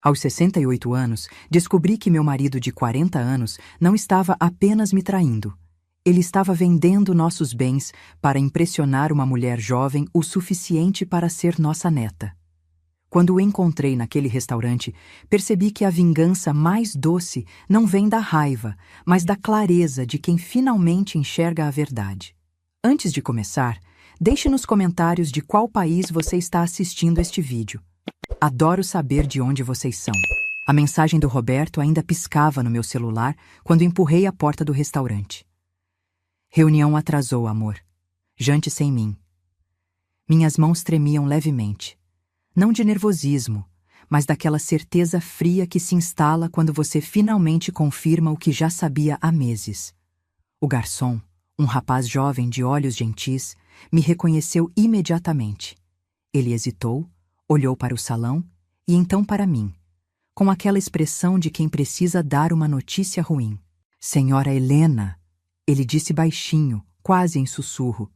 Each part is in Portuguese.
Aos 68 anos, descobri que meu marido de 40 anos não estava apenas me traindo. Ele estava vendendo nossos bens para impressionar uma mulher jovem o suficiente para ser nossa neta. Quando o encontrei naquele restaurante, percebi que a vingança mais doce não vem da raiva, mas da clareza de quem finalmente enxerga a verdade. Antes de começar, deixe nos comentários de qual país você está assistindo este vídeo. Adoro saber de onde vocês são. A mensagem do Roberto ainda piscava no meu celular quando empurrei a porta do restaurante. Reunião atrasou, amor. Jante sem mim. Minhas mãos tremiam levemente. Não de nervosismo, mas daquela certeza fria que se instala quando você finalmente confirma o que já sabia há meses. O garçom, um rapaz jovem de olhos gentis, me reconheceu imediatamente. Ele hesitou, olhou para o salão e então para mim, com aquela expressão de quem precisa dar uma notícia ruim. Senhora Helena, ele disse baixinho, quase em sussurro.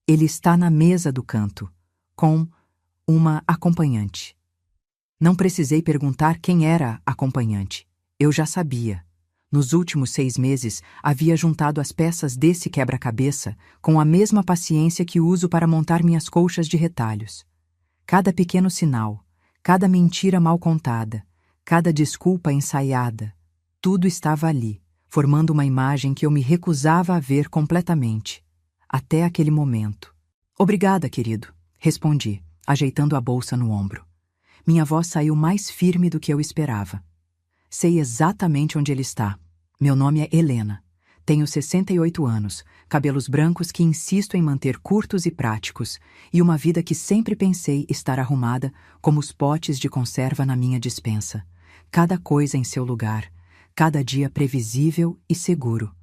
Ele está na mesa do canto, com uma acompanhante. Não precisei perguntar quem era a acompanhante. Eu já sabia. Nos últimos 6 meses, havia juntado as peças desse quebra-cabeça com a mesma paciência que uso para montar minhas colchas de retalhos. Cada pequeno sinal, cada mentira mal contada, cada desculpa ensaiada, tudo estava ali, formando uma imagem que eu me recusava a ver completamente, até aquele momento. Obrigada, querido, respondi, ajeitando a bolsa no ombro. Minha voz saiu mais firme do que eu esperava. Sei exatamente onde ele está. Meu nome é Helena. Tenho 68 anos, cabelos brancos que insisto em manter curtos e práticos, e uma vida que sempre pensei estar arrumada como os potes de conserva na minha despensa. Cada coisa em seu lugar, cada dia previsível e seguro.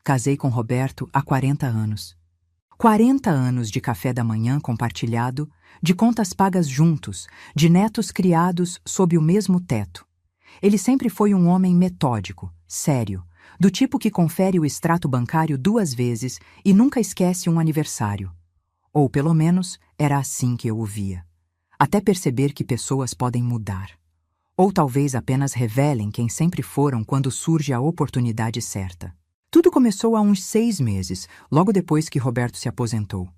Casei com Roberto há 40 anos. 40 anos de café da manhã compartilhado, de contas pagas juntos, de netos criados sob o mesmo teto. Ele sempre foi um homem metódico, sério, do tipo que confere o extrato bancário 2 vezes e nunca esquece um aniversário. Ou, pelo menos, era assim que eu o via. Até perceber que pessoas podem mudar. Ou talvez apenas revelem quem sempre foram quando surge a oportunidade certa. Tudo começou há uns 6 meses, logo depois que Roberto se aposentou.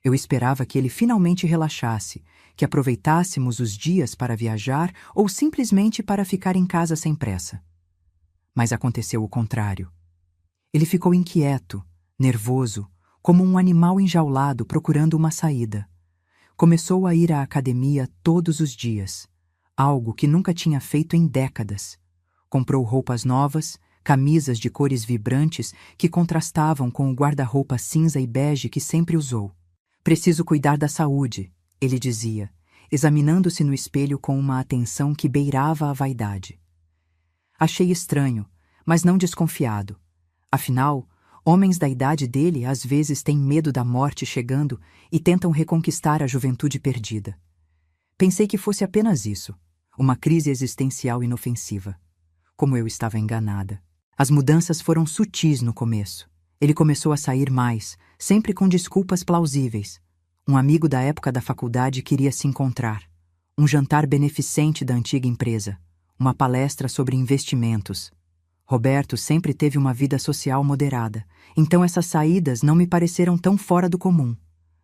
Eu esperava que ele finalmente relaxasse, que aproveitássemos os dias para viajar ou simplesmente para ficar em casa sem pressa. Mas aconteceu o contrário. Ele ficou inquieto, nervoso, como um animal enjaulado procurando uma saída. Começou a ir à academia todos os dias, algo que nunca tinha feito em décadas. Comprou roupas novas, camisas de cores vibrantes que contrastavam com o guarda-roupa cinza e bege que sempre usou. Preciso cuidar da saúde, ele dizia, examinando-se no espelho com uma atenção que beirava a vaidade. Achei estranho, mas não desconfiado. Afinal, homens da idade dele às vezes têm medo da morte chegando e tentam reconquistar a juventude perdida. Pensei que fosse apenas isso, uma crise existencial inofensiva. Como eu estava enganada. As mudanças foram sutis no começo. Ele começou a sair mais, sempre com desculpas plausíveis. Um amigo da época da faculdade queria se encontrar. Um jantar beneficente da antiga empresa. Uma palestra sobre investimentos. Roberto sempre teve uma vida social moderada, então essas saídas não me pareceram tão fora do comum.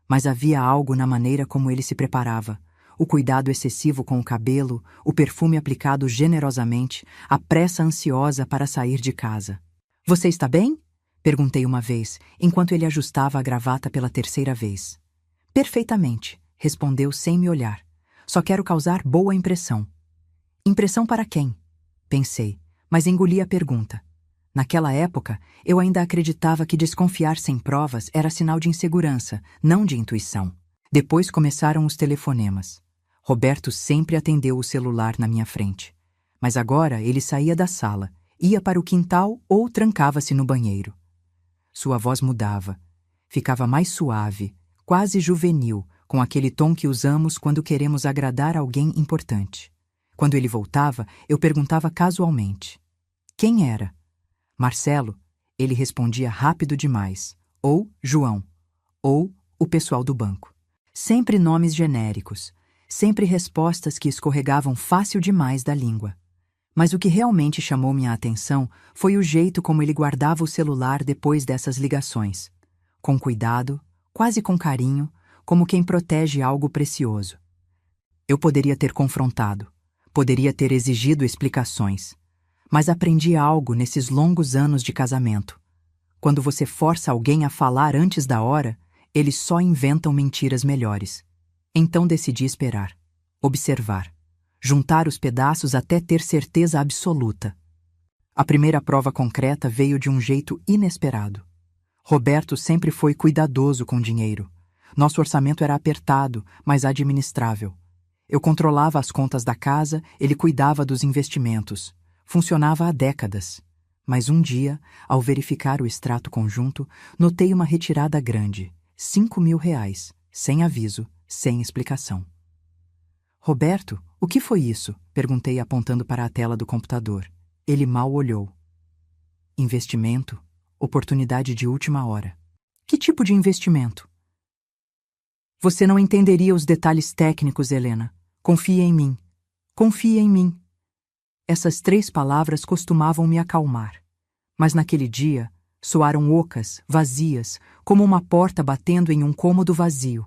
Mas havia algo na maneira como ele se preparava. O cuidado excessivo com o cabelo, o perfume aplicado generosamente, a pressa ansiosa para sair de casa. — Você está bem? Perguntei uma vez, enquanto ele ajustava a gravata pela 3ª vez. — Perfeitamente, respondeu sem me olhar. Só quero causar boa impressão. Impressão para quem? Pensei, mas engoli a pergunta. Naquela época, eu ainda acreditava que desconfiar sem provas era sinal de insegurança, não de intuição. Depois começaram os telefonemas. Roberto sempre atendeu o celular na minha frente. Mas agora ele saía da sala, ia para o quintal ou trancava-se no banheiro. Sua voz mudava. Ficava mais suave, quase juvenil, com aquele tom que usamos quando queremos agradar alguém importante. Quando ele voltava, eu perguntava casualmente. Quem era? Marcelo, ele respondia rápido demais. Ou João. Ou o pessoal do banco. Sempre nomes genéricos. sempre respostas que escorregavam fácil demais da língua. Mas o que realmente chamou minha atenção foi o jeito como ele guardava o celular depois dessas ligações. Com cuidado, quase com carinho, como quem protege algo precioso. Eu poderia ter confrontado, poderia ter exigido explicações, mas aprendi algo nesses longos anos de casamento. Quando você força alguém a falar antes da hora, eles só inventam mentiras melhores. Então decidi esperar, observar, juntar os pedaços até ter certeza absoluta. A primeira prova concreta veio de um jeito inesperado. Roberto sempre foi cuidadoso com dinheiro. Nosso orçamento era apertado, mas administrável. Eu controlava as contas da casa, ele cuidava dos investimentos. Funcionava há décadas. Mas um dia, ao verificar o extrato conjunto, notei uma retirada grande, R$ 5.000, sem aviso, sem explicação. Roberto, o que foi isso? Perguntei apontando para a tela do computador. Ele mal olhou. Investimento? Oportunidade de última hora. Que tipo de investimento? Você não entenderia os detalhes técnicos, Helena. Confia em mim. Confia em mim. Essas 3 palavras costumavam me acalmar. Mas naquele dia, soaram ocas, vazias, como uma porta batendo em um cômodo vazio.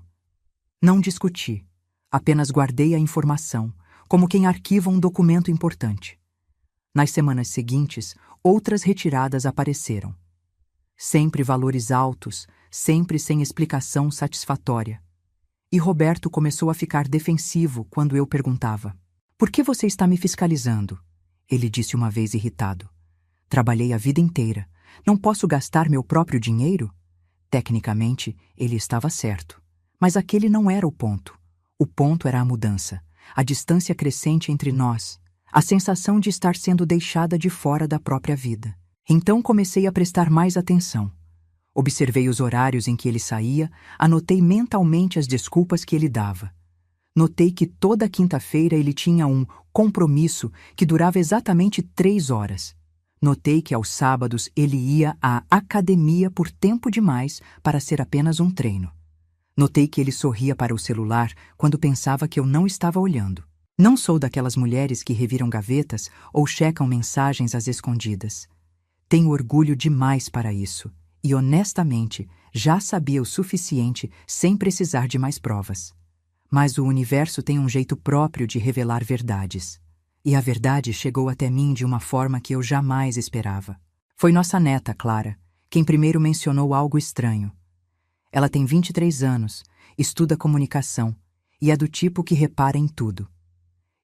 Não discuti. Apenas guardei a informação, como quem arquiva um documento importante. Nas semanas seguintes, outras retiradas apareceram. Sempre valores altos, sempre sem explicação satisfatória. E Roberto começou a ficar defensivo quando eu perguntava: "Por que você está me fiscalizando?" Ele disse uma vez irritado: "Trabalhei a vida inteira. Não posso gastar meu próprio dinheiro?" Tecnicamente, ele estava certo. Mas aquele não era o ponto. O ponto era a mudança, a distância crescente entre nós, a sensação de estar sendo deixada de fora da própria vida. Então comecei a prestar mais atenção. Observei os horários em que ele saía, anotei mentalmente as desculpas que ele dava. Notei que toda quinta-feira ele tinha um compromisso que durava exatamente 3 horas. Notei que aos sábados ele ia à academia por tempo demais para ser apenas um treino. Notei que ele sorria para o celular quando pensava que eu não estava olhando. Não sou daquelas mulheres que reviram gavetas ou checam mensagens às escondidas. Tenho orgulho demais para isso e, honestamente, já sabia o suficiente sem precisar de mais provas. Mas o universo tem um jeito próprio de revelar verdades. E a verdade chegou até mim de uma forma que eu jamais esperava. Foi nossa neta, Clara, quem primeiro mencionou algo estranho. Ela tem 23 anos, estuda comunicação e é do tipo que repara em tudo.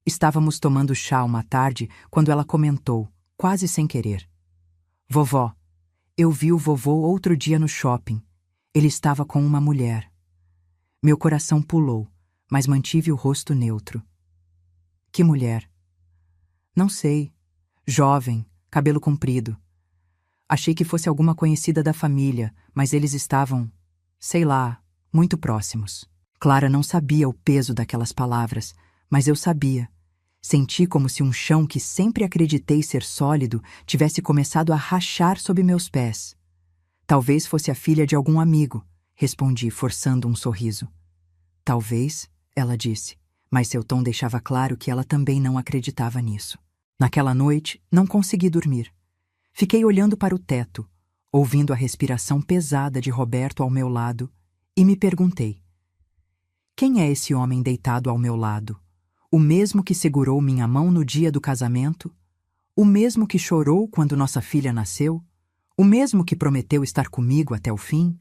Estávamos tomando chá uma tarde quando ela comentou, quase sem querer: "Vovó, eu vi o vovô outro dia no shopping. Ele estava com uma mulher." Meu coração pulou, mas mantive o rosto neutro. "Que mulher?" "Não sei. Jovem, cabelo comprido. Achei que fosse alguma conhecida da família, mas eles estavam, sei lá, muito próximos." Clara não sabia o peso daquelas palavras, mas eu sabia. Senti como se um chão que sempre acreditei ser sólido tivesse começado a rachar sob meus pés. "Talvez fosse a filha de algum amigo", respondi, forçando um sorriso. "Talvez", ela disse, mas seu tom deixava claro que ela também não acreditava nisso. Naquela noite, não consegui dormir. Fiquei olhando para o teto, ouvindo a respiração pesada de Roberto ao meu lado, e me perguntei: quem é esse homem deitado ao meu lado? O mesmo que segurou minha mão no dia do casamento? O mesmo que chorou quando nossa filha nasceu? O mesmo que prometeu estar comigo até o fim?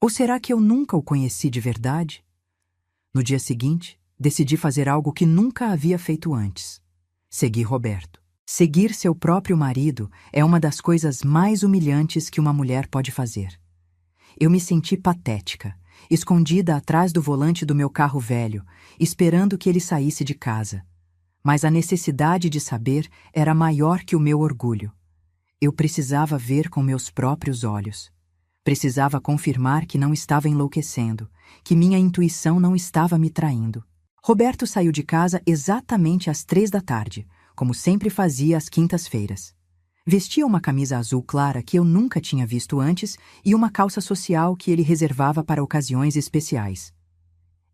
Ou será que eu nunca o conheci de verdade? No dia seguinte, decidi fazer algo que nunca havia feito antes. Segui Roberto. Seguir seu próprio marido é uma das coisas mais humilhantes que uma mulher pode fazer. Eu me senti patética, escondida atrás do volante do meu carro velho, esperando que ele saísse de casa. Mas a necessidade de saber era maior que o meu orgulho. Eu precisava ver com meus próprios olhos. Precisava confirmar que não estava enlouquecendo, que minha intuição não estava me traindo. Roberto saiu de casa exatamente às 3 da tarde, como sempre fazia às quintas-feiras. Vestia uma camisa azul clara que eu nunca tinha visto antes e uma calça social que ele reservava para ocasiões especiais.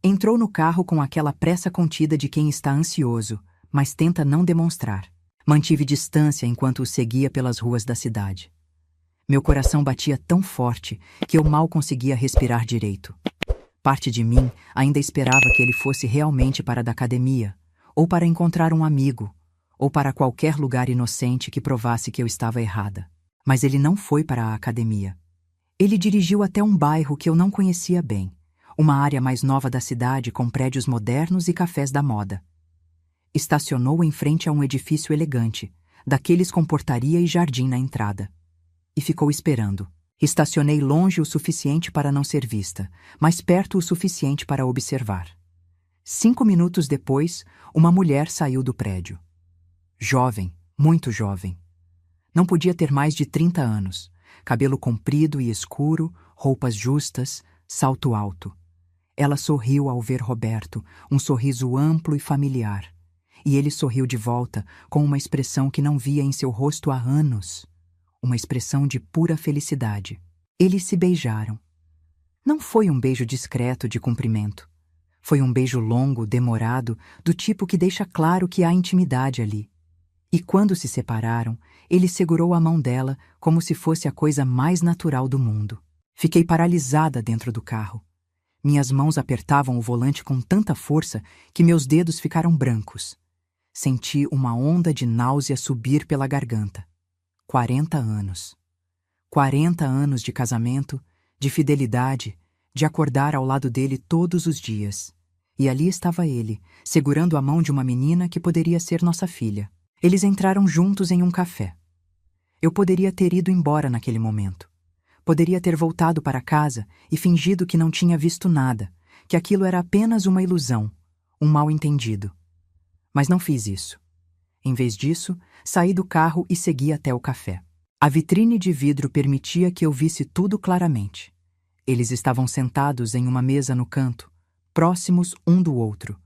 Entrou no carro com aquela pressa contida de quem está ansioso, mas tenta não demonstrar. Mantive distância enquanto o seguia pelas ruas da cidade. Meu coração batia tão forte que eu mal conseguia respirar direito. Parte de mim ainda esperava que ele fosse realmente para a da academia, ou para encontrar um amigo, ou para qualquer lugar inocente que provasse que eu estava errada. Mas ele não foi para a academia. Ele dirigiu até um bairro que eu não conhecia bem, uma área mais nova da cidade com prédios modernos e cafés da moda. Estacionou em frente a um edifício elegante, daqueles com portaria e jardim na entrada. E ficou esperando. Estacionei longe o suficiente para não ser vista, mas perto o suficiente para observar. 5 minutos depois, uma mulher saiu do prédio. Jovem, muito jovem. Não podia ter mais de 30 anos. Cabelo comprido e escuro, roupas justas, salto alto. Ela sorriu ao ver Roberto, um sorriso amplo e familiar. E ele sorriu de volta, com uma expressão que não via em seu rosto há anos. Uma expressão de pura felicidade. Eles se beijaram. Não foi um beijo discreto de cumprimento. Foi um beijo longo, demorado, do tipo que deixa claro que há intimidade ali. E quando se separaram, ele segurou a mão dela como se fosse a coisa mais natural do mundo. Fiquei paralisada dentro do carro. Minhas mãos apertavam o volante com tanta força que meus dedos ficaram brancos. Senti uma onda de náusea subir pela garganta. 40 anos. 40 anos de casamento, de fidelidade, de acordar ao lado dele todos os dias. E ali estava ele, segurando a mão de uma menina que poderia ser nossa filha. Eles entraram juntos em um café. Eu poderia ter ido embora naquele momento. Poderia ter voltado para casa e fingido que não tinha visto nada, que aquilo era apenas uma ilusão, um mal-entendido. Mas não fiz isso. Em vez disso, saí do carro e segui até o café. A vitrine de vidro permitia que eu visse tudo claramente. Eles estavam sentados em uma mesa no canto, próximos um do outro.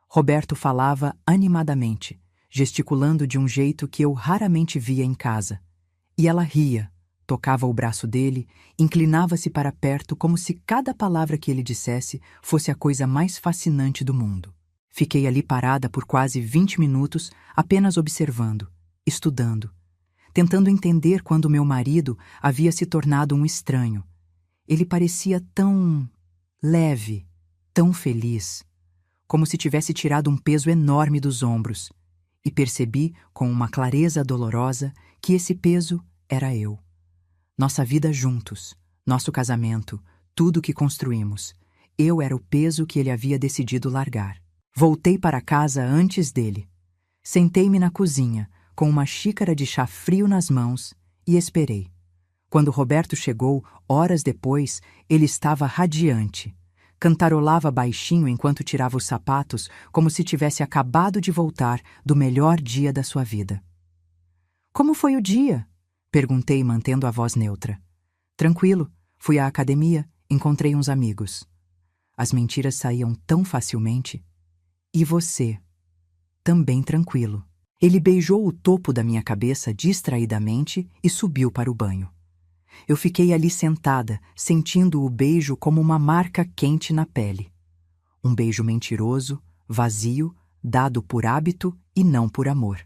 Roberto falava animadamente, gesticulando de um jeito que eu raramente via em casa. E ela ria, tocava o braço dele, inclinava-se para perto como se cada palavra que ele dissesse fosse a coisa mais fascinante do mundo. Fiquei ali parada por quase 20 minutos, apenas observando, estudando, tentando entender quando meu marido havia se tornado um estranho. Ele parecia tão leve, tão feliz, como se tivesse tirado um peso enorme dos ombros, e percebi com uma clareza dolorosa que esse peso era eu. Nossa vida juntos, nosso casamento, tudo o que construímos. Eu era o peso que ele havia decidido largar. Voltei para casa antes dele. Sentei-me na cozinha, com uma xícara de chá frio nas mãos, e esperei. Quando Roberto chegou, horas depois, ele estava radiante. Cantarolava baixinho enquanto tirava os sapatos, como se tivesse acabado de voltar do melhor dia da sua vida. Como foi o dia? Perguntei, mantendo a voz neutra. Tranquilo, fui à academia, encontrei uns amigos. As mentiras saíam tão facilmente. E você? Também tranquilo. Ele beijou o topo da minha cabeça distraidamente e subiu para o banho. Eu fiquei ali sentada, sentindo o beijo como uma marca quente na pele. Um beijo mentiroso, vazio, dado por hábito e não por amor.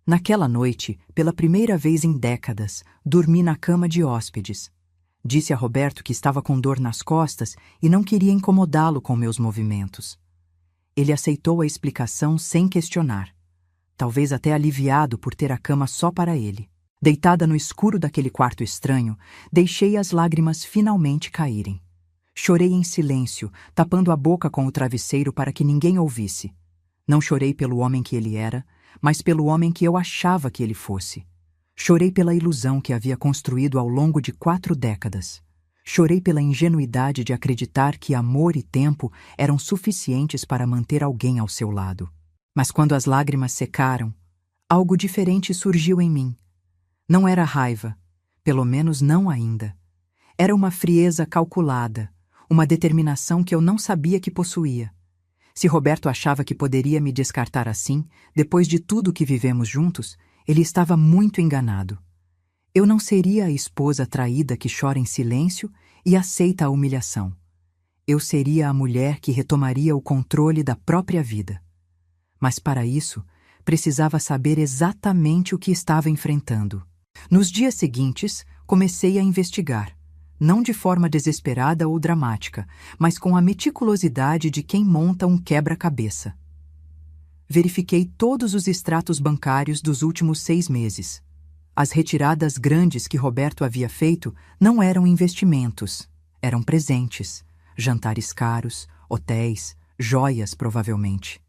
Naquela noite, pela primeira vez em décadas, dormi na cama de hóspedes. Disse a Roberto que estava com dor nas costas e não queria incomodá-lo com meus movimentos. Ele aceitou a explicação sem questionar, talvez até aliviado por ter a cama só para ele. Deitada no escuro daquele quarto estranho, deixei as lágrimas finalmente caírem. Chorei em silêncio, tapando a boca com o travesseiro para que ninguém ouvisse. Não chorei pelo homem que ele era, mas pelo homem que eu achava que ele fosse. Chorei pela ilusão que havia construído ao longo de 4 décadas. Chorei pela ingenuidade de acreditar que amor e tempo eram suficientes para manter alguém ao seu lado. Mas quando as lágrimas secaram, algo diferente surgiu em mim. Não era raiva, pelo menos não ainda. Era uma frieza calculada, uma determinação que eu não sabia que possuía. Se Roberto achava que poderia me descartar assim, depois de tudo que vivemos juntos, ele estava muito enganado. Eu não seria a esposa traída que chora em silêncio e aceita a humilhação. Eu seria a mulher que retomaria o controle da própria vida. Mas para isso, precisava saber exatamente o que estava enfrentando. Nos dias seguintes, comecei a investigar, não de forma desesperada ou dramática, mas com a meticulosidade de quem monta um quebra-cabeça. Verifiquei todos os extratos bancários dos últimos 6 meses. As retiradas grandes que Roberto havia feito não eram investimentos, eram presentes, jantares caros, hotéis, joias provavelmente.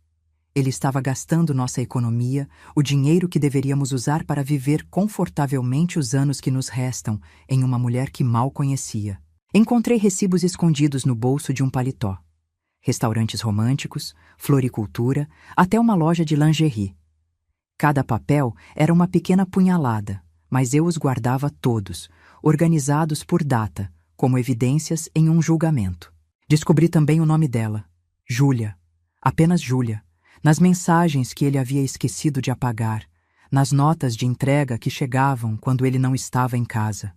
Ele estava gastando nossa economia, o dinheiro que deveríamos usar para viver confortavelmente os anos que nos restam, em uma mulher que mal conhecia. Encontrei recibos escondidos no bolso de um paletó. Restaurantes românticos, floricultura, até uma loja de lingerie. Cada papel era uma pequena punhalada, mas eu os guardava todos, organizados por data, como evidências em um julgamento. Descobri também o nome dela, Júlia, apenas Júlia, nas mensagens que ele havia esquecido de apagar, nas notas de entrega que chegavam quando ele não estava em casa.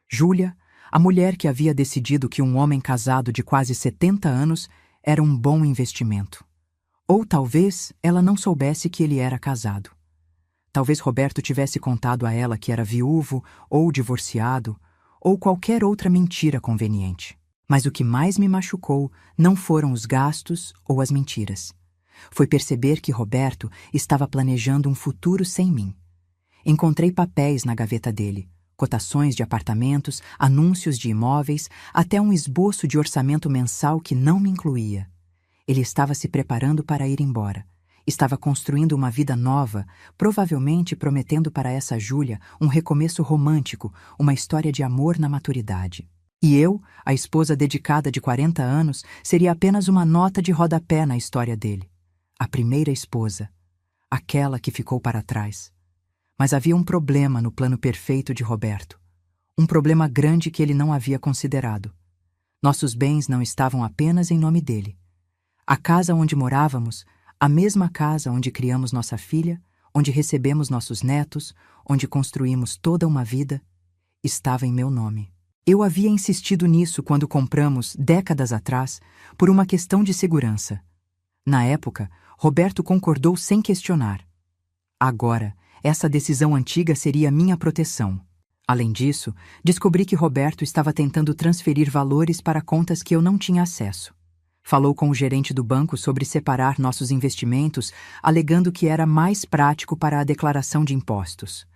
Júlia, a mulher que havia decidido que um homem casado de quase 70 anos era um bom investimento. Ou talvez ela não soubesse que ele era casado. Talvez Roberto tivesse contado a ela que era viúvo ou divorciado, ou qualquer outra mentira conveniente. Mas o que mais me machucou não foram os gastos ou as mentiras. Foi perceber que Roberto estava planejando um futuro sem mim. Encontrei papéis na gaveta dele, cotações de apartamentos, anúncios de imóveis, até um esboço de orçamento mensal que não me incluía. Ele estava se preparando para ir embora. Estava construindo uma vida nova, provavelmente prometendo para essa Júlia um recomeço romântico, uma história de amor na maturidade. E eu, a esposa dedicada de 40 anos, seria apenas uma nota de rodapé na história dele. A primeira esposa, aquela que ficou para trás. Mas havia um problema no plano perfeito de Roberto. Um problema grande que ele não havia considerado. Nossos bens não estavam apenas em nome dele. A casa onde morávamos, a mesma casa onde criamos nossa filha, onde recebemos nossos netos, onde construímos toda uma vida, estava em meu nome. Eu havia insistido nisso quando compramos, décadas atrás, por uma questão de segurança. Na época, Roberto concordou sem questionar. Agora, essa decisão antiga seria minha proteção. Além disso, descobri que Roberto estava tentando transferir valores para contas que eu não tinha acesso. Falou com o gerente do banco sobre separar nossos investimentos, alegando que era mais prático para a declaração de impostos.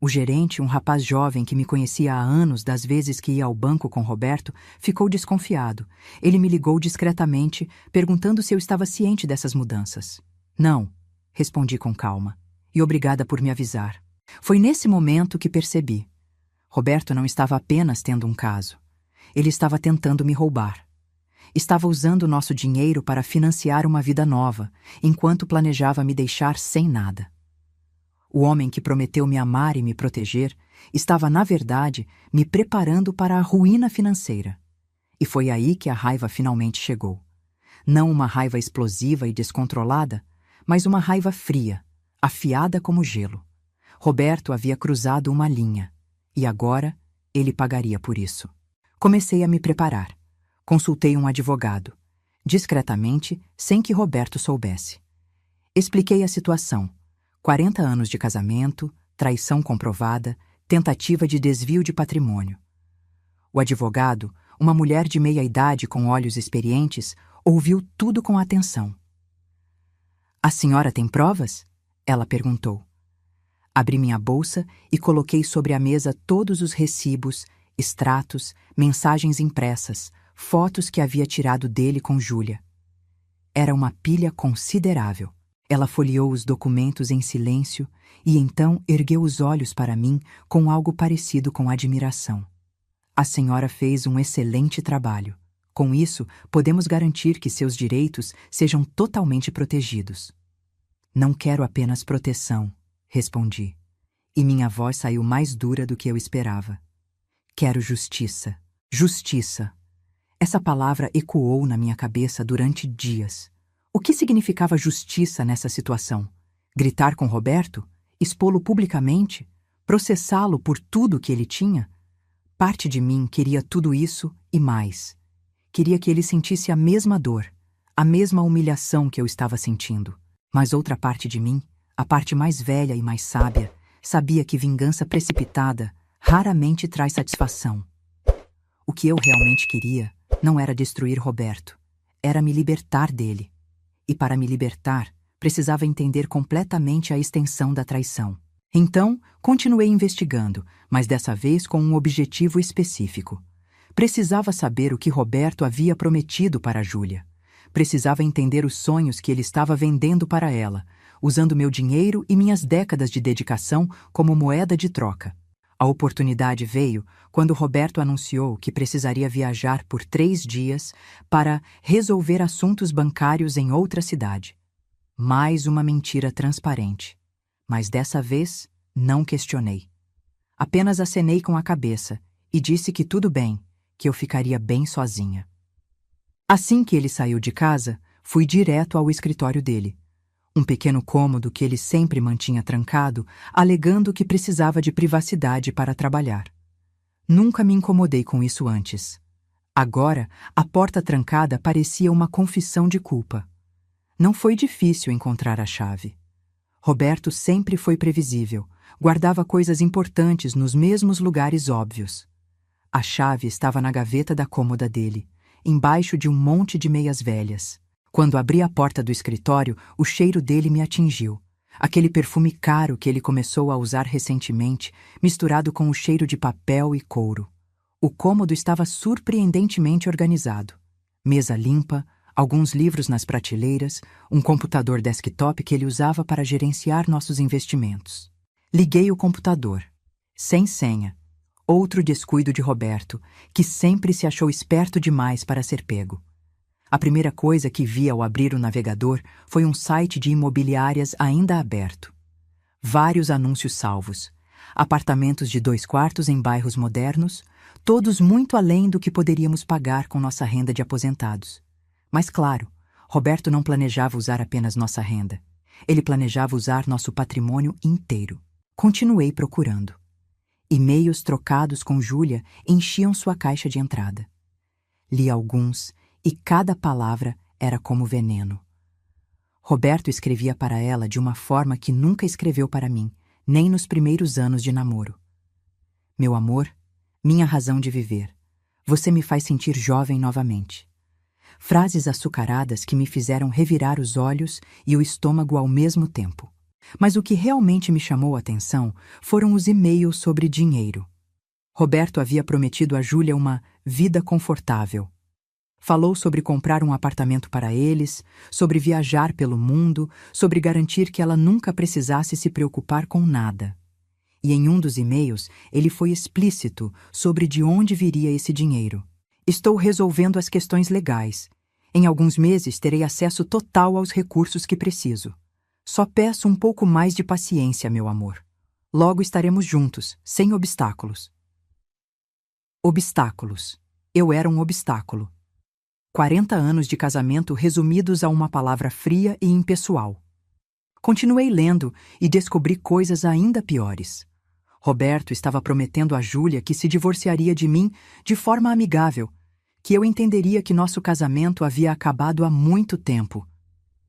O gerente, um rapaz jovem que me conhecia há anos das vezes que ia ao banco com Roberto, ficou desconfiado. Ele me ligou discretamente, perguntando se eu estava ciente dessas mudanças. Não, respondi com calma, e obrigada por me avisar. Foi nesse momento que percebi. Roberto não estava apenas tendo um caso. Ele estava tentando me roubar. Estava usando nosso dinheiro para financiar uma vida nova, enquanto planejava me deixar sem nada. O homem que prometeu me amar e me proteger estava, na verdade, me preparando para a ruína financeira. E foi aí que a raiva finalmente chegou. Não uma raiva explosiva e descontrolada, mas uma raiva fria, afiada como gelo. Roberto havia cruzado uma linha, e agora ele pagaria por isso. Comecei a me preparar. Consultei um advogado, discretamente, sem que Roberto soubesse. Expliquei a situação. 40 anos de casamento, traição comprovada, tentativa de desvio de patrimônio. O advogado, uma mulher de meia-idade com olhos experientes, ouviu tudo com atenção. "A senhora tem provas?" ela perguntou. Abri minha bolsa e coloquei sobre a mesa todos os recibos, extratos, mensagens impressas, fotos que havia tirado dele com Júlia. Era uma pilha considerável. Ela folheou os documentos em silêncio e então ergueu os olhos para mim com algo parecido com admiração. "A senhora fez um excelente trabalho. Com isso, podemos garantir que seus direitos sejam totalmente protegidos." "Não quero apenas proteção", respondi, e minha voz saiu mais dura do que eu esperava. "Quero justiça. Justiça." Essa palavra ecoou na minha cabeça durante dias. O que significava justiça nessa situação? Gritar com Roberto? Expô-lo publicamente? Processá-lo por tudo que ele tinha? Parte de mim queria tudo isso e mais. Queria que ele sentisse a mesma dor, a mesma humilhação que eu estava sentindo. Mas outra parte de mim, a parte mais velha e mais sábia, sabia que vingança precipitada raramente traz satisfação. O que eu realmente queria não era destruir Roberto, era me libertar dele. E para me libertar, precisava entender completamente a extensão da traição. Então, continuei investigando, mas dessa vez com um objetivo específico. Precisava saber o que Roberto havia prometido para Júlia. Precisava entender os sonhos que ele estava vendendo para ela, usando meu dinheiro e minhas décadas de dedicação como moeda de troca. A oportunidade veio quando Roberto anunciou que precisaria viajar por 3 dias para resolver assuntos bancários em outra cidade. Mais uma mentira transparente. Mas dessa vez, não questionei. Apenas acenei com a cabeça e disse que tudo bem, que eu ficaria bem sozinha. Assim que ele saiu de casa, fui direto ao escritório dele. Um pequeno cômodo que ele sempre mantinha trancado, alegando que precisava de privacidade para trabalhar. Nunca me incomodei com isso antes. Agora, a porta trancada parecia uma confissão de culpa. Não foi difícil encontrar a chave. Roberto sempre foi previsível, guardava coisas importantes nos mesmos lugares óbvios. A chave estava na gaveta da cômoda dele, embaixo de um monte de meias velhas. Quando abri a porta do escritório, o cheiro dele me atingiu. Aquele perfume caro que ele começou a usar recentemente, misturado com o cheiro de papel e couro. O cômodo estava surpreendentemente organizado. Mesa limpa, alguns livros nas prateleiras, um computador desktop que ele usava para gerenciar nossos investimentos. Liguei o computador. Sem senha. Outro descuido de Roberto, que sempre se achou esperto demais para ser pego. A primeira coisa que vi ao abrir o navegador foi um site de imobiliárias ainda aberto. Vários anúncios salvos. Apartamentos de 2 quartos em bairros modernos, todos muito além do que poderíamos pagar com nossa renda de aposentados. Mas claro, Roberto não planejava usar apenas nossa renda. Ele planejava usar nosso patrimônio inteiro. Continuei procurando. E-mails trocados com Júlia enchiam sua caixa de entrada. Li alguns e cada palavra era como veneno. Roberto escrevia para ela de uma forma que nunca escreveu para mim, nem nos primeiros anos de namoro. Meu amor, minha razão de viver. Você me faz sentir jovem novamente. Frases açucaradas que me fizeram revirar os olhos e o estômago ao mesmo tempo. Mas o que realmente me chamou a atenção foram os e-mails sobre dinheiro. Roberto havia prometido a Júlia uma vida confortável. Falou sobre comprar um apartamento para eles, sobre viajar pelo mundo, sobre garantir que ela nunca precisasse se preocupar com nada. E em um dos e-mails, ele foi explícito sobre de onde viria esse dinheiro. Estou resolvendo as questões legais. Em alguns meses terei acesso total aos recursos que preciso. Só peço um pouco mais de paciência, meu amor. Logo estaremos juntos, sem obstáculos. Obstáculos. Eu era um obstáculo. 40 anos de casamento resumidos a uma palavra fria e impessoal. Continuei lendo e descobri coisas ainda piores. Roberto estava prometendo a Júlia que se divorciaria de mim de forma amigável, que eu entenderia que nosso casamento havia acabado há muito tempo.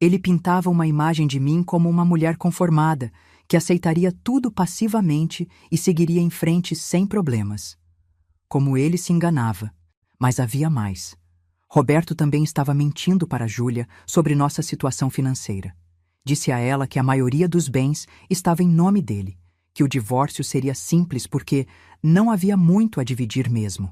Ele pintava uma imagem de mim como uma mulher conformada, que aceitaria tudo passivamente e seguiria em frente sem problemas. Como ele se enganava, mas havia mais. Roberto também estava mentindo para Júlia sobre nossa situação financeira. Disse a ela que a maioria dos bens estava em nome dele, que o divórcio seria simples porque não havia muito a dividir mesmo.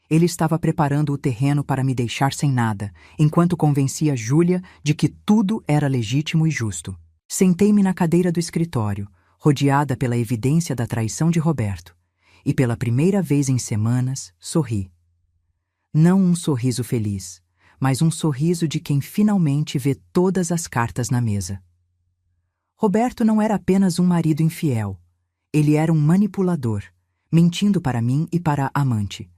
Ele estava preparando o terreno para me deixar sem nada, enquanto convencia Júlia de que tudo era legítimo e justo. Sentei-me na cadeira do escritório, rodeada pela evidência da traição de Roberto, e pela primeira vez em semanas, sorri. Não um sorriso feliz, mas um sorriso de quem finalmente vê todas as cartas na mesa. Roberto não era apenas um marido infiel. Ele era um manipulador, mentindo para mim e para a amante,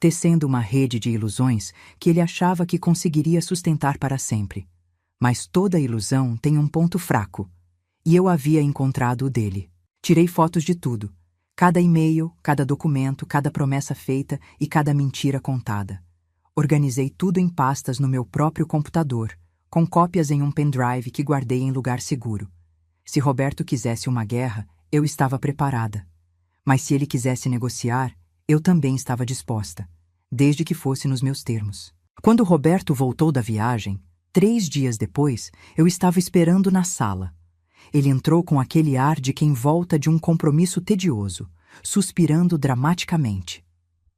tecendo uma rede de ilusões que ele achava que conseguiria sustentar para sempre. Mas toda ilusão tem um ponto fraco, e eu havia encontrado o dele. Tirei fotos de tudo. Cada e-mail, cada documento, cada promessa feita e cada mentira contada. Organizei tudo em pastas no meu próprio computador, com cópias em um pendrive que guardei em lugar seguro. Se Roberto quisesse uma guerra, eu estava preparada. Mas se ele quisesse negociar, eu também estava disposta, desde que fosse nos meus termos. Quando Roberto voltou da viagem, 3 dias depois, eu estava esperando na sala. Ele entrou com aquele ar de quem volta de um compromisso tedioso, suspirando dramaticamente.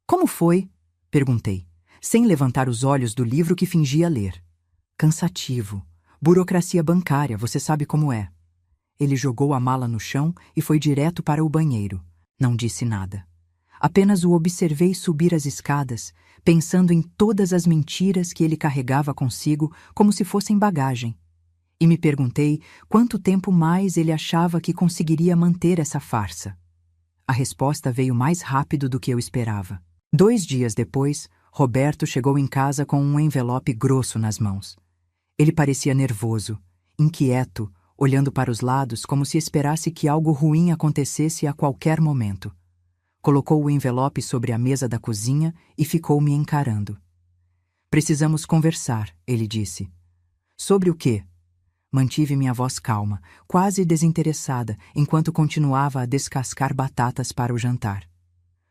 Como foi? Perguntei, sem levantar os olhos do livro que fingia ler. Cansativo. Burocracia bancária, você sabe como é. Ele jogou a mala no chão e foi direto para o banheiro. Não disse nada. Apenas o observei subir as escadas, pensando em todas as mentiras que ele carregava consigo como se fossem bagagem. E me perguntei quanto tempo mais ele achava que conseguiria manter essa farsa. A resposta veio mais rápido do que eu esperava. 2 dias depois, Roberto chegou em casa com um envelope grosso nas mãos. Ele parecia nervoso, inquieto, olhando para os lados como se esperasse que algo ruim acontecesse a qualquer momento. Colocou o envelope sobre a mesa da cozinha e ficou me encarando. Precisamos conversar, ele disse. Sobre o quê? Mantive minha voz calma, quase desinteressada, enquanto continuava a descascar batatas para o jantar.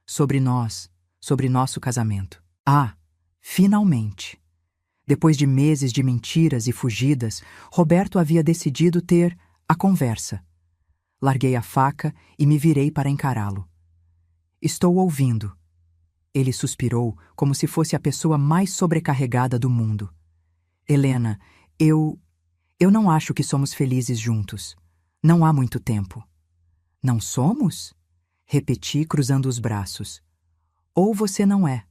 Sobre nós, sobre nosso casamento. Ah, finalmente! Depois de meses de mentiras e fugidas, Roberto havia decidido ter a conversa. Larguei a faca e me virei para encará-lo. Estou ouvindo. Ele suspirou como se fosse a pessoa mais sobrecarregada do mundo. Helena, eu não acho que somos felizes juntos. Não há muito tempo. Não somos? Repeti, cruzando os braços. Ou você não é?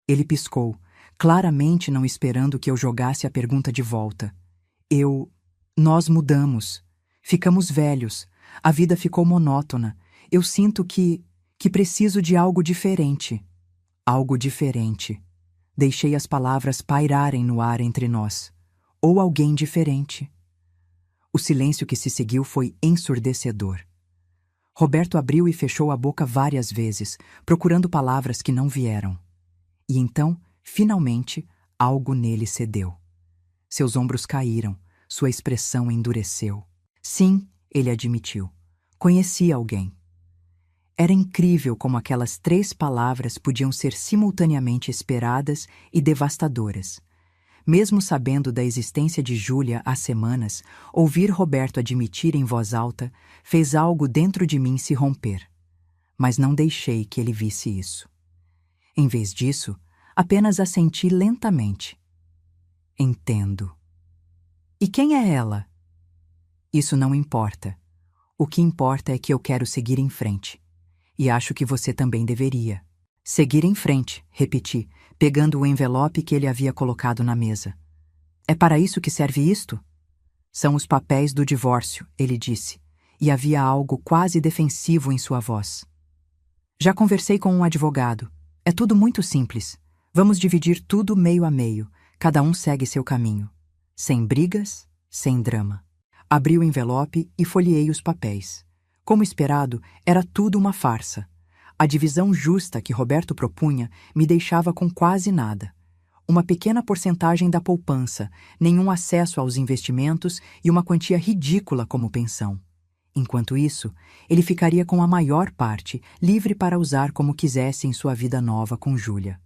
Ele piscou, claramente não esperando que eu jogasse a pergunta de volta. Nós mudamos. Ficamos velhos. A vida ficou monótona. Eu sinto que preciso de algo diferente. Algo diferente. Deixei as palavras pairarem no ar entre nós. Ou alguém diferente. O silêncio que se seguiu foi ensurdecedor. Roberto abriu e fechou a boca várias vezes, procurando palavras que não vieram. E então, finalmente, algo nele cedeu. Seus ombros caíram, sua expressão endureceu. Sim, ele admitiu. Conhecia alguém. Era incrível como aquelas 3 palavras podiam ser simultaneamente esperadas e devastadoras. Mesmo sabendo da existência de Júlia há semanas, ouvir Roberto admitir em voz alta fez algo dentro de mim se romper. Mas não deixei que ele visse isso. Em vez disso, apenas assenti lentamente. Entendo. E quem é ela? Isso não importa. O que importa é que eu quero seguir em frente. E acho que você também deveria. Seguir em frente, repeti, pegando o envelope que ele havia colocado na mesa. É para isso que serve isto? São os papéis do divórcio, ele disse, e havia algo quase defensivo em sua voz. Já conversei com um advogado. É tudo muito simples. Vamos dividir tudo meio a meio. Cada um segue seu caminho. Sem brigas, sem drama. Abri o envelope e folheei os papéis. Como esperado, era tudo uma farsa. A divisão justa que Roberto propunha me deixava com quase nada. Uma pequena porcentagem da poupança, nenhum acesso aos investimentos e uma quantia ridícula como pensão. Enquanto isso, ele ficaria com a maior parte, livre para usar como quisesse em sua vida nova com Júlia.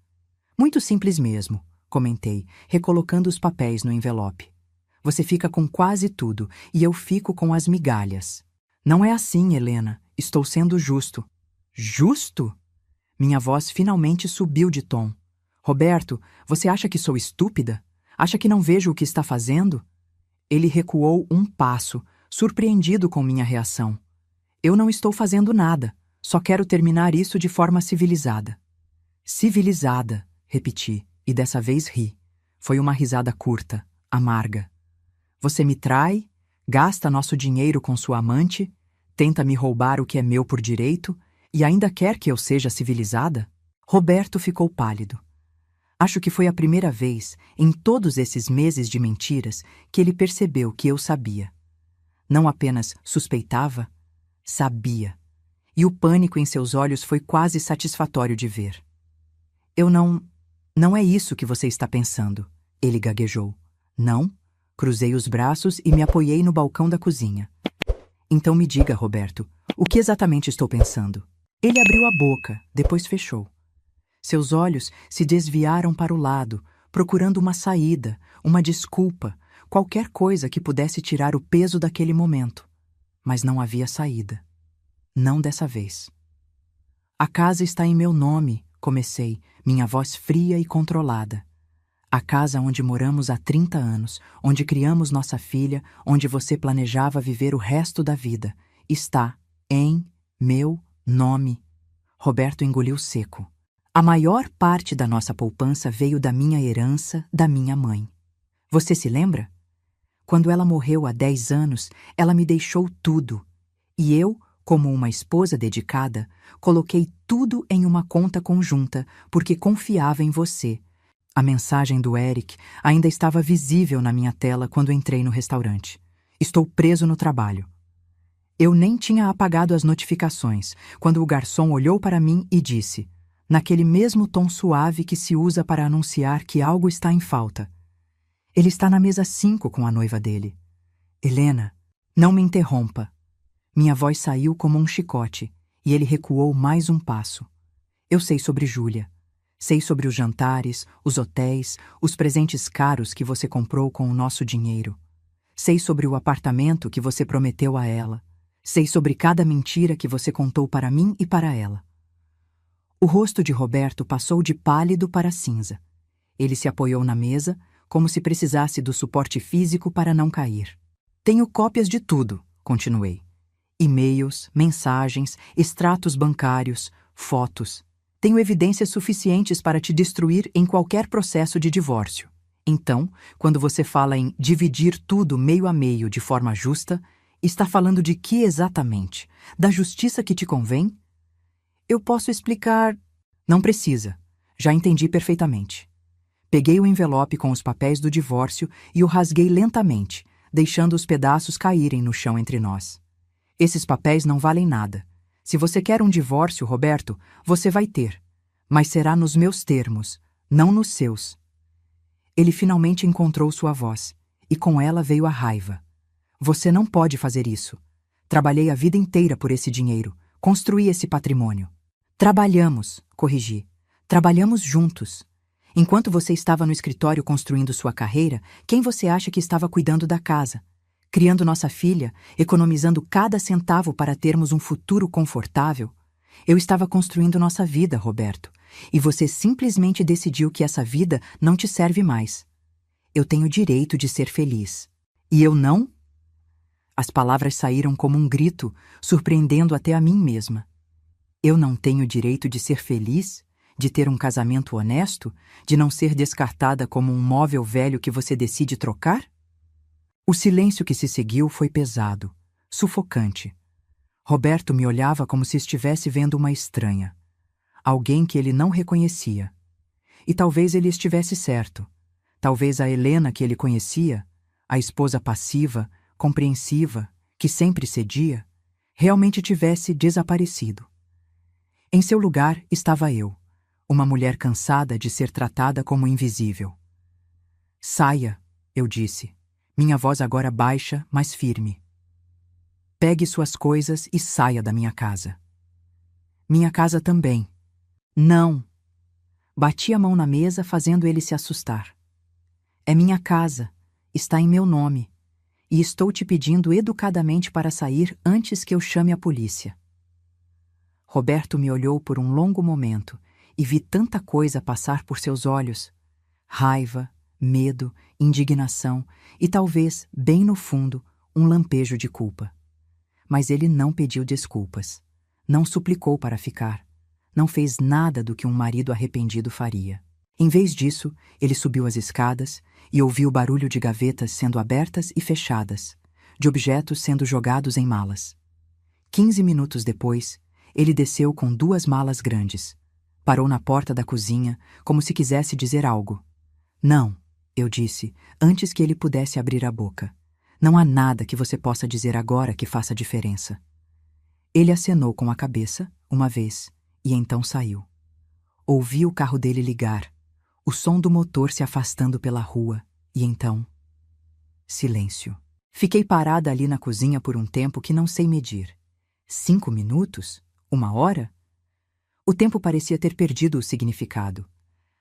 Muito simples mesmo, comentei, recolocando os papéis no envelope. Você fica com quase tudo e eu fico com as migalhas. Não é assim, Helena. Estou sendo justo. Justo? Minha voz finalmente subiu de tom. Roberto, você acha que sou estúpida? Acha que não vejo o que está fazendo? Ele recuou um passo, surpreendido com minha reação. Eu não estou fazendo nada. Só quero terminar isso de forma civilizada. Civilizada, repeti, e dessa vez ri. Foi uma risada curta, amarga. Você me trai, gasta nosso dinheiro com sua amante, tenta me roubar o que é meu por direito e ainda quer que eu seja civilizada? Roberto ficou pálido. Acho que foi a primeira vez, em todos esses meses de mentiras, que ele percebeu que eu sabia. Não apenas suspeitava, sabia. E o pânico em seus olhos foi quase satisfatório de ver. Eu não Não é isso que você está pensando, ele gaguejou. Não? Cruzei os braços e me apoiei no balcão da cozinha. Então me diga, Roberto, o que exatamente estou pensando? Ele abriu a boca, depois fechou. Seus olhos se desviaram para o lado, procurando uma saída, uma desculpa, qualquer coisa que pudesse tirar o peso daquele momento. Mas não havia saída. Não dessa vez. A casa está em meu nome, comecei, minha voz fria e controlada. A casa onde moramos há 30 anos, onde criamos nossa filha, onde você planejava viver o resto da vida, está em meu nome. Roberto engoliu seco. A maior parte da nossa poupança veio da minha herança, da minha mãe. Você se lembra? Quando ela morreu há 10 anos, ela me deixou tudo. E eu, como uma esposa dedicada, coloquei tudo em uma conta conjunta porque confiava em você. A mensagem do Eric ainda estava visível na minha tela quando entrei no restaurante. Estou preso no trabalho. Eu nem tinha apagado as notificações quando o garçom olhou para mim e disse, naquele mesmo tom suave que se usa para anunciar que algo está em falta: ele está na mesa 5 com a noiva dele. Helena, não me interrompa. Minha voz saiu como um chicote e ele recuou mais um passo. Eu sei sobre Júlia. Sei sobre os jantares, os hotéis, os presentes caros que você comprou com o nosso dinheiro. Sei sobre o apartamento que você prometeu a ela. Sei sobre cada mentira que você contou para mim e para ela. O rosto de Roberto passou de pálido para cinza. Ele se apoiou na mesa, como se precisasse do suporte físico para não cair. Tenho cópias de tudo, continuei. E-mails, mensagens, extratos bancários, fotos. Tenho evidências suficientes para te destruir em qualquer processo de divórcio. Então, quando você fala em dividir tudo meio a meio de forma justa, está falando de que exatamente? Da justiça que te convém? Eu posso explicar... Não precisa. Já entendi perfeitamente. Peguei o envelope com os papéis do divórcio e o rasguei lentamente, deixando os pedaços caírem no chão entre nós. Esses papéis não valem nada. Se você quer um divórcio, Roberto, você vai ter. Mas será nos meus termos, não nos seus. Ele finalmente encontrou sua voz, e com ela veio a raiva. Você não pode fazer isso. Trabalhei a vida inteira por esse dinheiro, construí esse patrimônio. Trabalhamos, corrigi. Trabalhamos juntos. Enquanto você estava no escritório construindo sua carreira, quem você acha que estava cuidando da casa? Criando nossa filha, economizando cada centavo para termos um futuro confortável? Eu estava construindo nossa vida, Roberto, e você simplesmente decidiu que essa vida não te serve mais. Eu tenho o direito de ser feliz. E eu não? As palavras saíram como um grito, surpreendendo até a mim mesma. Eu não tenho o direito de ser feliz? De ter um casamento honesto? De não ser descartada como um móvel velho que você decide trocar? O silêncio que se seguiu foi pesado, sufocante. Roberto me olhava como se estivesse vendo uma estranha. Alguém que ele não reconhecia. E talvez ele estivesse certo. Talvez a Helena que ele conhecia, a esposa passiva, compreensiva, que sempre cedia, realmente tivesse desaparecido. Em seu lugar estava eu, uma mulher cansada de ser tratada como invisível. Saia, eu disse, minha voz agora baixa, mas firme. Pegue suas coisas e saia da minha casa. Minha casa também. Não. Bati a mão na mesa, fazendo ele se assustar. É minha casa, está em meu nome, e estou te pedindo educadamente para sair antes que eu chame a polícia. Roberto me olhou por um longo momento e vi tanta coisa passar por seus olhos. Raiva, medo, indignação e talvez, bem no fundo, um lampejo de culpa. Mas ele não pediu desculpas, não suplicou para ficar, não fez nada do que um marido arrependido faria. Em vez disso, ele subiu as escadas e ouviu o barulho de gavetas sendo abertas e fechadas, de objetos sendo jogados em malas. 15 minutos depois, ele desceu com 2 malas grandes. Parou na porta da cozinha, como se quisesse dizer algo. Não, eu disse, antes que ele pudesse abrir a boca. Não há nada que você possa dizer agora que faça diferença. Ele acenou com a cabeça, uma vez, e então saiu. Ouvi o carro dele ligar. o som do motor se afastando pela rua, e então, silêncio. Fiquei parada ali na cozinha por um tempo que não sei medir. 5 minutos? 1 hora? O tempo parecia ter perdido o significado.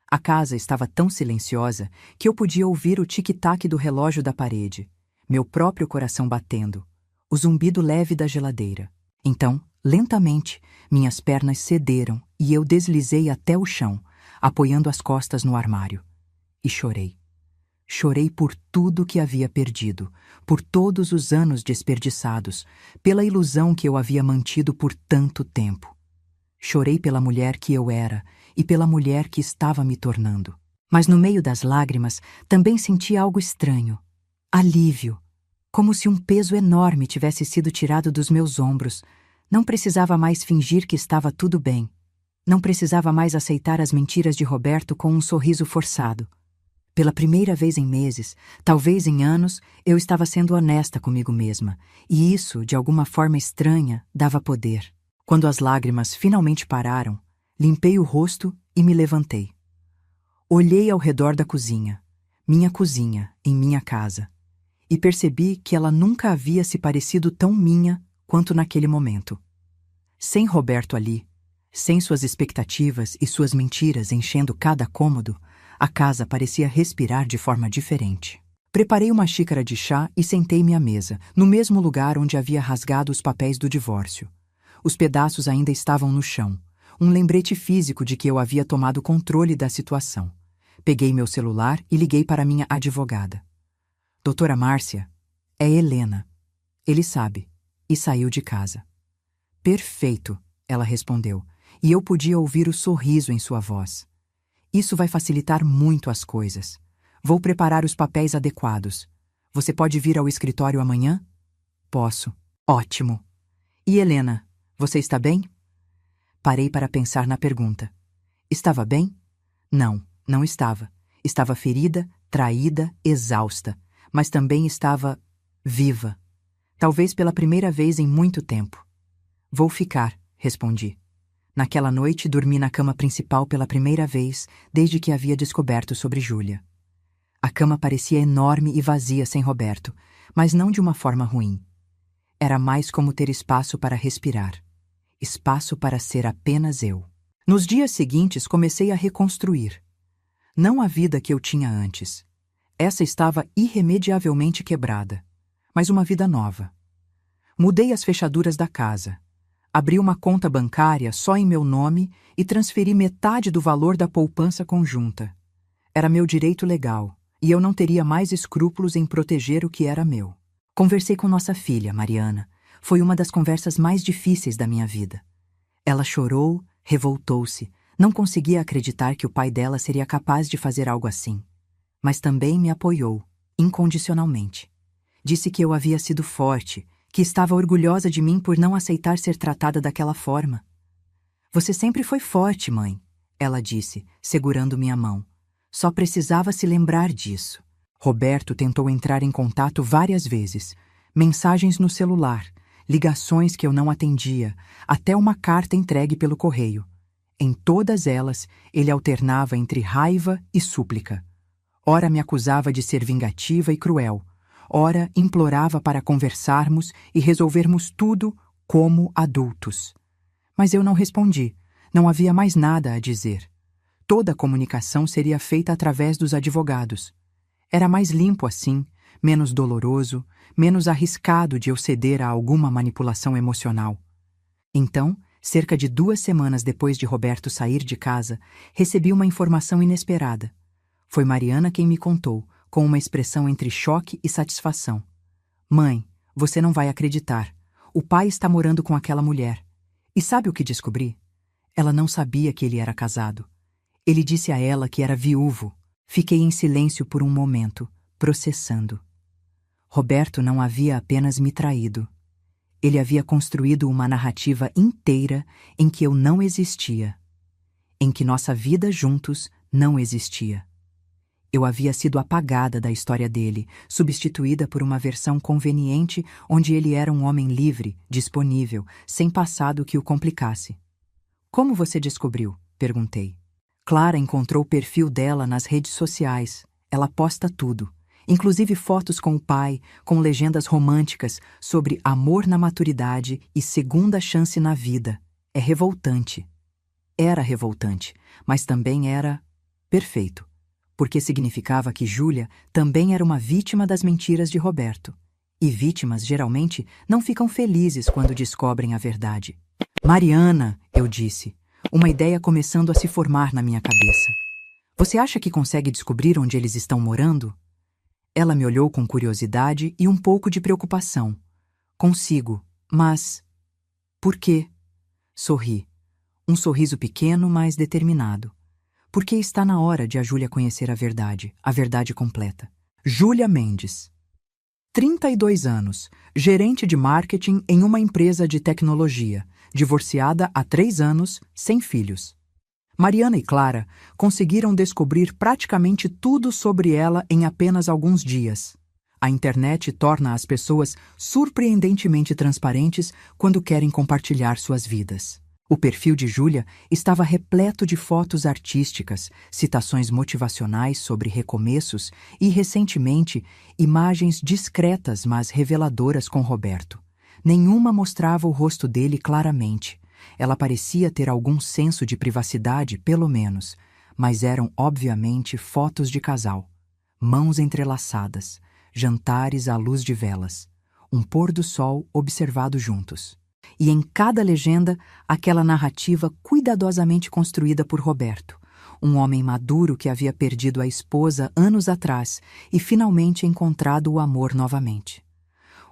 A casa estava tão silenciosa que eu podia ouvir o tic-tac do relógio da parede, meu próprio coração batendo, o zumbido leve da geladeira. Então, lentamente, minhas pernas cederam e eu deslizei até o chão, apoiando as costas no armário. E chorei. Chorei por tudo que havia perdido, por todos os anos desperdiçados, pela ilusão que eu havia mantido por tanto tempo. Chorei pela mulher que eu era e pela mulher que estava me tornando. Mas no meio das lágrimas também senti algo estranho. Alívio. Como se um peso enorme tivesse sido tirado dos meus ombros. Não precisava mais fingir que estava tudo bem. Não precisava mais aceitar as mentiras de Roberto com um sorriso forçado. Pela primeira vez em meses, talvez em anos, eu estava sendo honesta comigo mesma, e isso, de alguma forma estranha, dava poder. Quando as lágrimas finalmente pararam, limpei o rosto e me levantei. Olhei ao redor da cozinha, em minha casa, e percebi que ela nunca havia se parecido tão minha quanto naquele momento. Sem Roberto ali, sem suas expectativas e suas mentiras enchendo cada cômodo, a casa parecia respirar de forma diferente. Preparei uma xícara de chá e sentei-me à mesa, no mesmo lugar onde havia rasgado os papéis do divórcio. Os pedaços ainda estavam no chão, um lembrete físico de que eu havia tomado controle da situação. Peguei meu celular e liguei para minha advogada. Doutora Márcia, é Helena. Ele sabe. E saiu de casa. Perfeito, ela respondeu, e eu podia ouvir o sorriso em sua voz. Isso vai facilitar muito as coisas. Vou preparar os papéis adequados. Você pode vir ao escritório amanhã? Posso. Ótimo. E Helena, você está bem? Parei para pensar na pergunta. Estava bem? Não, não estava. Estava ferida, traída, exausta, mas também estava viva. Talvez pela primeira vez em muito tempo. Vou ficar, respondi. Naquela noite dormi na cama principal pela primeira vez desde que havia descoberto sobre Júlia. A cama parecia enorme e vazia sem Roberto, mas não de uma forma ruim. Era mais como ter espaço para respirar. Espaço para ser apenas eu. Nos dias seguintes comecei a reconstruir. Não a vida que eu tinha antes. Essa estava irremediavelmente quebrada, mas uma vida nova. Mudei as fechaduras da casa. Abri uma conta bancária só em meu nome e transferi metade do valor da poupança conjunta. Era meu direito legal, e eu não teria mais escrúpulos em proteger o que era meu. Conversei com nossa filha, Mariana. Foi uma das conversas mais difíceis da minha vida. Ela chorou, revoltou-se, não conseguia acreditar que o pai dela seria capaz de fazer algo assim. Mas também me apoiou, incondicionalmente. Disse que eu havia sido forte, que estava orgulhosa de mim por não aceitar ser tratada daquela forma. Você sempre foi forte, mãe, ela disse, segurando minha mão. Só precisava se lembrar disso. Roberto tentou entrar em contato várias vezes. Mensagens no celular, ligações que eu não atendia, até uma carta entregue pelo correio. Em todas elas, ele alternava entre raiva e súplica. Ora me acusava de ser vingativa e cruel, ora implorava para conversarmos e resolvermos tudo como adultos. Mas eu não respondi, não havia mais nada a dizer. Toda a comunicação seria feita através dos advogados. Era mais limpo assim, menos doloroso, menos arriscado de eu ceder a alguma manipulação emocional. Então, cerca de 2 semanas depois de Roberto sair de casa, recebi uma informação inesperada. Foi Mariana quem me contou, com uma expressão entre choque e satisfação. Mãe, você não vai acreditar. O pai está morando com aquela mulher. E sabe o que descobri? Ela não sabia que ele era casado. Ele disse a ela que era viúvo. Fiquei em silêncio por um momento, processando. Roberto não havia apenas me traído. Ele havia construído uma narrativa inteira em que eu não existia. Em que nossa vida juntos não existia. Eu havia sido apagada da história dele, substituída por uma versão conveniente onde ele era um homem livre, disponível, sem passado que o complicasse. Como você descobriu? Perguntei. Clara encontrou o perfil dela nas redes sociais. Ela posta tudo, inclusive fotos com o pai, com legendas românticas sobre amor na maturidade e segunda chance na vida. É revoltante. Era revoltante, mas também era perfeito, porque significava que Júlia também era uma vítima das mentiras de Roberto. E vítimas, geralmente, não ficam felizes quando descobrem a verdade. Mariana, eu disse, uma ideia começando a se formar na minha cabeça. Você acha que consegue descobrir onde eles estão morando? Ela me olhou com curiosidade e um pouco de preocupação. Consigo, mas... Por quê? Sorri. Um sorriso pequeno, mas determinado. Porque está na hora de a Júlia conhecer a verdade completa. Júlia Mendes. 32 anos, gerente de marketing em uma empresa de tecnologia, divorciada há 3 anos, sem filhos. Mariana e Clara conseguiram descobrir praticamente tudo sobre ela em apenas alguns dias. A internet torna as pessoas surpreendentemente transparentes quando querem compartilhar suas vidas. O perfil de Júlia estava repleto de fotos artísticas, citações motivacionais sobre recomeços e, recentemente, imagens discretas mas reveladoras com Roberto. Nenhuma mostrava o rosto dele claramente. Ela parecia ter algum senso de privacidade, pelo menos, mas eram, obviamente, fotos de casal. Mãos entrelaçadas, jantares à luz de velas, um pôr do sol observado juntos. E em cada legenda, aquela narrativa cuidadosamente construída por Roberto, um homem maduro que havia perdido a esposa anos atrás e finalmente encontrado o amor novamente.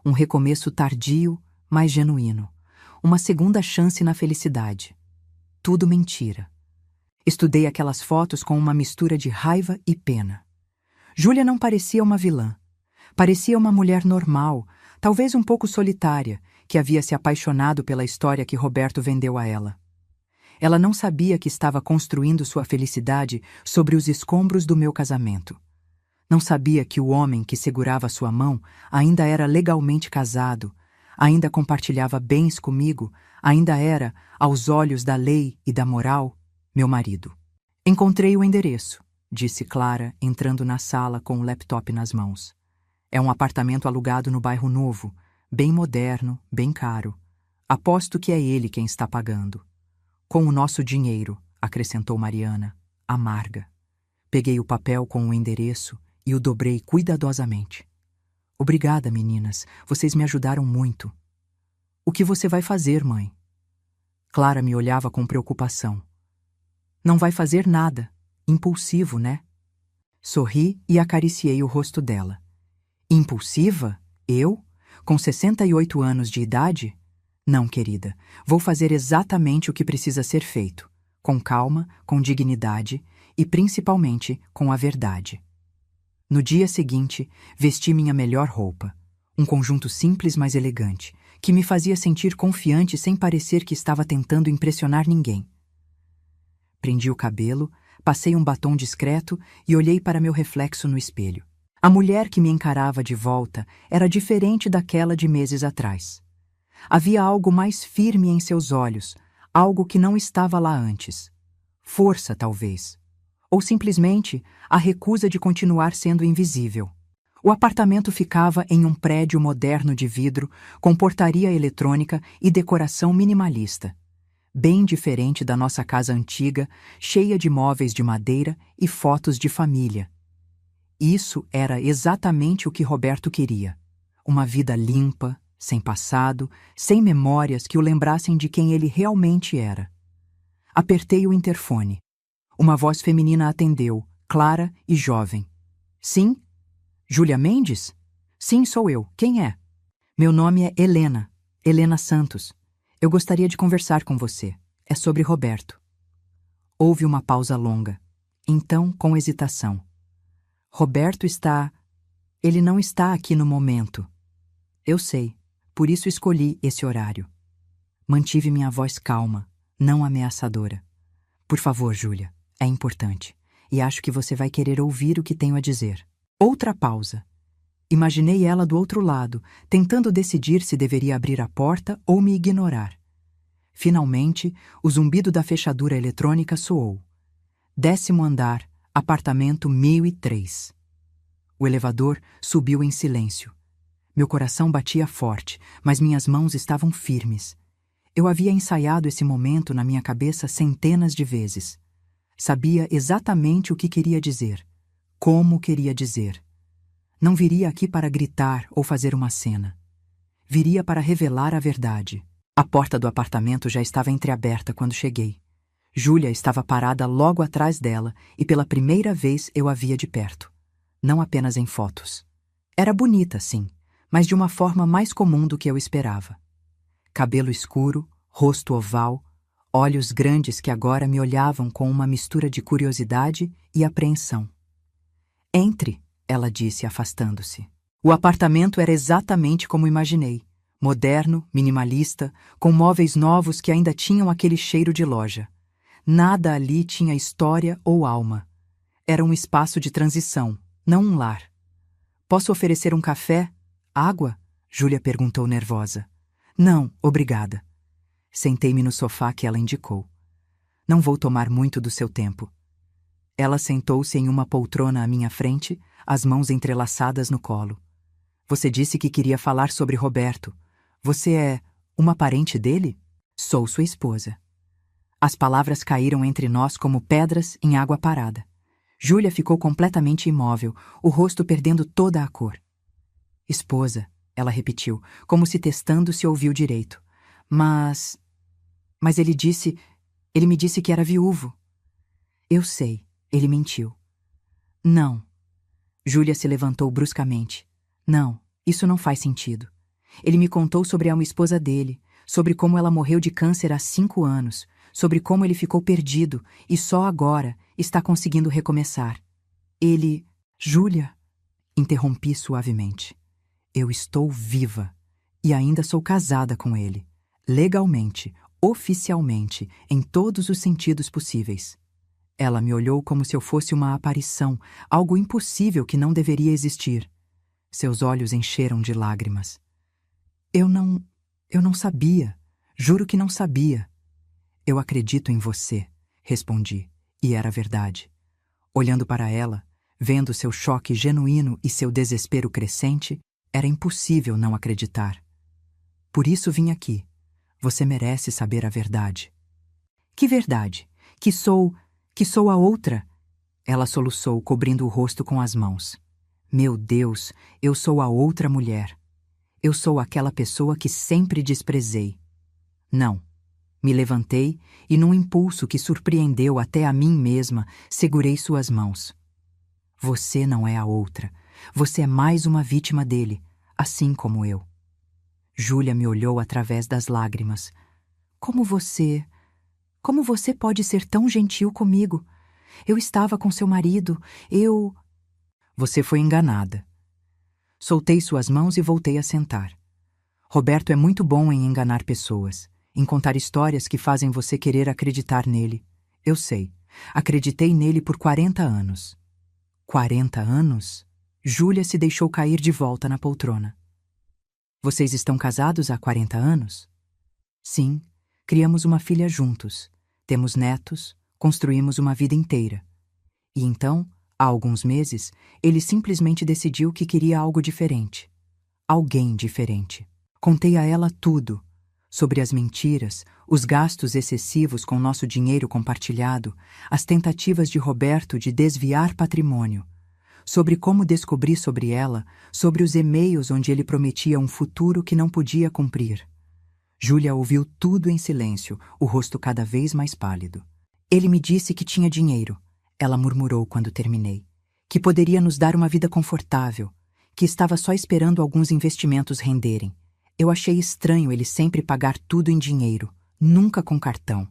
Um recomeço tardio, mas genuíno. Uma segunda chance na felicidade. Tudo mentira. Estudei aquelas fotos com uma mistura de raiva e pena. Júlia não parecia uma vilã. Parecia uma mulher normal, talvez um pouco solitária, que havia se apaixonado pela história que Roberto vendeu a ela. Ela não sabia que estava construindo sua felicidade sobre os escombros do meu casamento. Não sabia que o homem que segurava sua mão ainda era legalmente casado, ainda compartilhava bens comigo, ainda era, aos olhos da lei e da moral, meu marido. Encontrei o endereço, disse Clara, entrando na sala com o laptop nas mãos. É um apartamento alugado no bairro Novo, bem moderno, bem caro. Aposto que é ele quem está pagando. Com o nosso dinheiro, acrescentou Mariana, amarga. Peguei o papel com o endereço e o dobrei cuidadosamente. Obrigada, meninas. Vocês me ajudaram muito. O que você vai fazer, mãe? Clara me olhava com preocupação. Não vai fazer nada. Impulsivo, né? Sorri e acariciei o rosto dela. Impulsiva? Eu? Com 68 anos de idade? Não, querida. Vou fazer exatamente o que precisa ser feito. Com calma, com dignidade e, principalmente, com a verdade. No dia seguinte, vesti minha melhor roupa. Um conjunto simples, mas elegante, que me fazia sentir confiante sem parecer que estava tentando impressionar ninguém. Prendi o cabelo, passei um batom discreto e olhei para meu reflexo no espelho. A mulher que me encarava de volta era diferente daquela de meses atrás. Havia algo mais firme em seus olhos, algo que não estava lá antes. Força, talvez. Ou simplesmente a recusa de continuar sendo invisível. O apartamento ficava em um prédio moderno de vidro, com portaria eletrônica e decoração minimalista. Bem diferente da nossa casa antiga, cheia de móveis de madeira e fotos de família. Isso era exatamente o que Roberto queria. Uma vida limpa, sem passado, sem memórias que o lembrassem de quem ele realmente era. Apertei o interfone. Uma voz feminina atendeu, clara e jovem. Sim? Júlia Mendes? Sim, sou eu. Quem é? Meu nome é Helena. Helena Santos. Eu gostaria de conversar com você. É sobre Roberto. Houve uma pausa longa. Então, com hesitação. Roberto está... Ele não está aqui no momento. Eu sei. Por isso escolhi esse horário. Mantive minha voz calma, não ameaçadora. Por favor, Júlia. É importante. E acho que você vai querer ouvir o que tenho a dizer. Outra pausa. Imaginei ela do outro lado, tentando decidir se deveria abrir a porta ou me ignorar. Finalmente, o zumbido da fechadura eletrônica soou. 10º andar, apartamento 1003. O elevador subiu em silêncio. Meu coração batia forte, mas minhas mãos estavam firmes. Eu havia ensaiado esse momento na minha cabeça centenas de vezes. Sabia exatamente o que queria dizer, como queria dizer. Não viria aqui para gritar ou fazer uma cena. Viria para revelar a verdade. A porta do apartamento já estava entreaberta quando cheguei. Júlia estava parada logo atrás dela e pela primeira vez eu a via de perto. Não apenas em fotos. Era bonita, sim, mas de uma forma mais comum do que eu esperava. Cabelo escuro, rosto oval, olhos grandes que agora me olhavam com uma mistura de curiosidade e apreensão. Entre, ela disse, afastando-se. O apartamento era exatamente como imaginei. Moderno, minimalista, com móveis novos que ainda tinham aquele cheiro de loja. Nada ali tinha história ou alma. Era um espaço de transição, não um lar. Posso oferecer um café? Água? Júlia perguntou nervosa. Não, obrigada. Sentei-me no sofá que ela indicou. Não vou tomar muito do seu tempo. Ela sentou-se em uma poltrona à minha frente, as mãos entrelaçadas no colo. Você disse que queria falar sobre Roberto. Você é uma parente dele? Sou sua esposa. As palavras caíram entre nós como pedras em água parada. Júlia ficou completamente imóvel, o rosto perdendo toda a cor. Esposa, ela repetiu, como se testando se ouviu direito. Mas ele me disse que era viúvo. Eu sei, ele mentiu. Não. Júlia se levantou bruscamente. Não, isso não faz sentido. Ele me contou sobre a esposa dele, sobre como ela morreu de câncer há 5 anos, sobre como ele ficou perdido e só agora está conseguindo recomeçar. Ele... Júlia, interrompi suavemente. Eu estou viva e ainda sou casada com ele, legalmente, oficialmente, em todos os sentidos possíveis. Ela me olhou como se eu fosse uma aparição, algo impossível que não deveria existir. Seus olhos encheram de lágrimas. Eu não sabia. Juro que não sabia. Eu acredito em você, respondi, e era verdade. Olhando para ela, vendo seu choque genuíno e seu desespero crescente, era impossível não acreditar. Por isso vim aqui. Você merece saber a verdade. Que verdade? Que sou a outra? Ela soluçou, cobrindo o rosto com as mãos. Meu Deus, eu sou a outra mulher. Eu sou aquela pessoa que sempre desprezei. Não. Me levantei e, num impulso que surpreendeu até a mim mesma, segurei suas mãos. Você não é a outra. Você é mais uma vítima dele, assim como eu. Júlia me olhou através das lágrimas. Como você pode ser tão gentil comigo? Eu estava com seu marido, Você foi enganada. Soltei suas mãos e voltei a sentar. Roberto é muito bom em enganar pessoas, em contar histórias que fazem você querer acreditar nele. Eu sei. Acreditei nele por 40 anos. 40 anos? Júlia se deixou cair de volta na poltrona. Vocês estão casados há 40 anos? Sim. Criamos uma filha juntos. Temos netos. Construímos uma vida inteira. E então, há alguns meses, ele simplesmente decidiu que queria algo diferente. Alguém diferente. Contei a ela tudo. Sobre as mentiras, os gastos excessivos com nosso dinheiro compartilhado, as tentativas de Roberto de desviar patrimônio, sobre como descobri sobre ela, sobre os e-mails onde ele prometia um futuro que não podia cumprir. Júlia ouviu tudo em silêncio, o rosto cada vez mais pálido. Ele me disse que tinha dinheiro, ela murmurou quando terminei, que poderia nos dar uma vida confortável, que estava só esperando alguns investimentos renderem. Eu achei estranho ele sempre pagar tudo em dinheiro, nunca com cartão.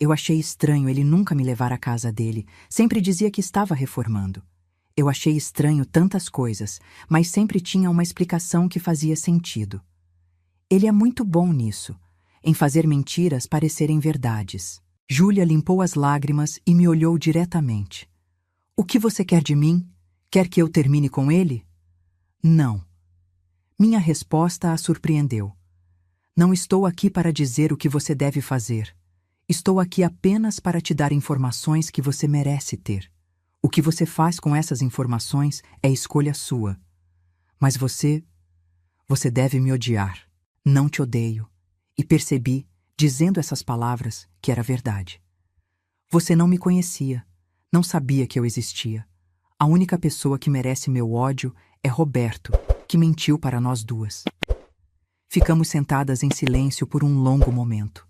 Eu achei estranho ele nunca me levar à casa dele, sempre dizia que estava reformando. Eu achei estranho tantas coisas, mas sempre tinha uma explicação que fazia sentido. Ele é muito bom nisso, em fazer mentiras parecerem verdades. Júlia limpou as lágrimas e me olhou diretamente. O que você quer de mim? Quer que eu termine com ele? Não. Minha resposta a surpreendeu. Não estou aqui para dizer o que você deve fazer. Estou aqui apenas para te dar informações que você merece ter. O que você faz com essas informações é escolha sua. Mas você deve me odiar. Não te odeio. E percebi, dizendo essas palavras, que era verdade. Você não me conhecia, não sabia que eu existia. A única pessoa que merece meu ódio é Roberto, que mentiu para nós duas. Ficamos sentadas em silêncio por um longo momento.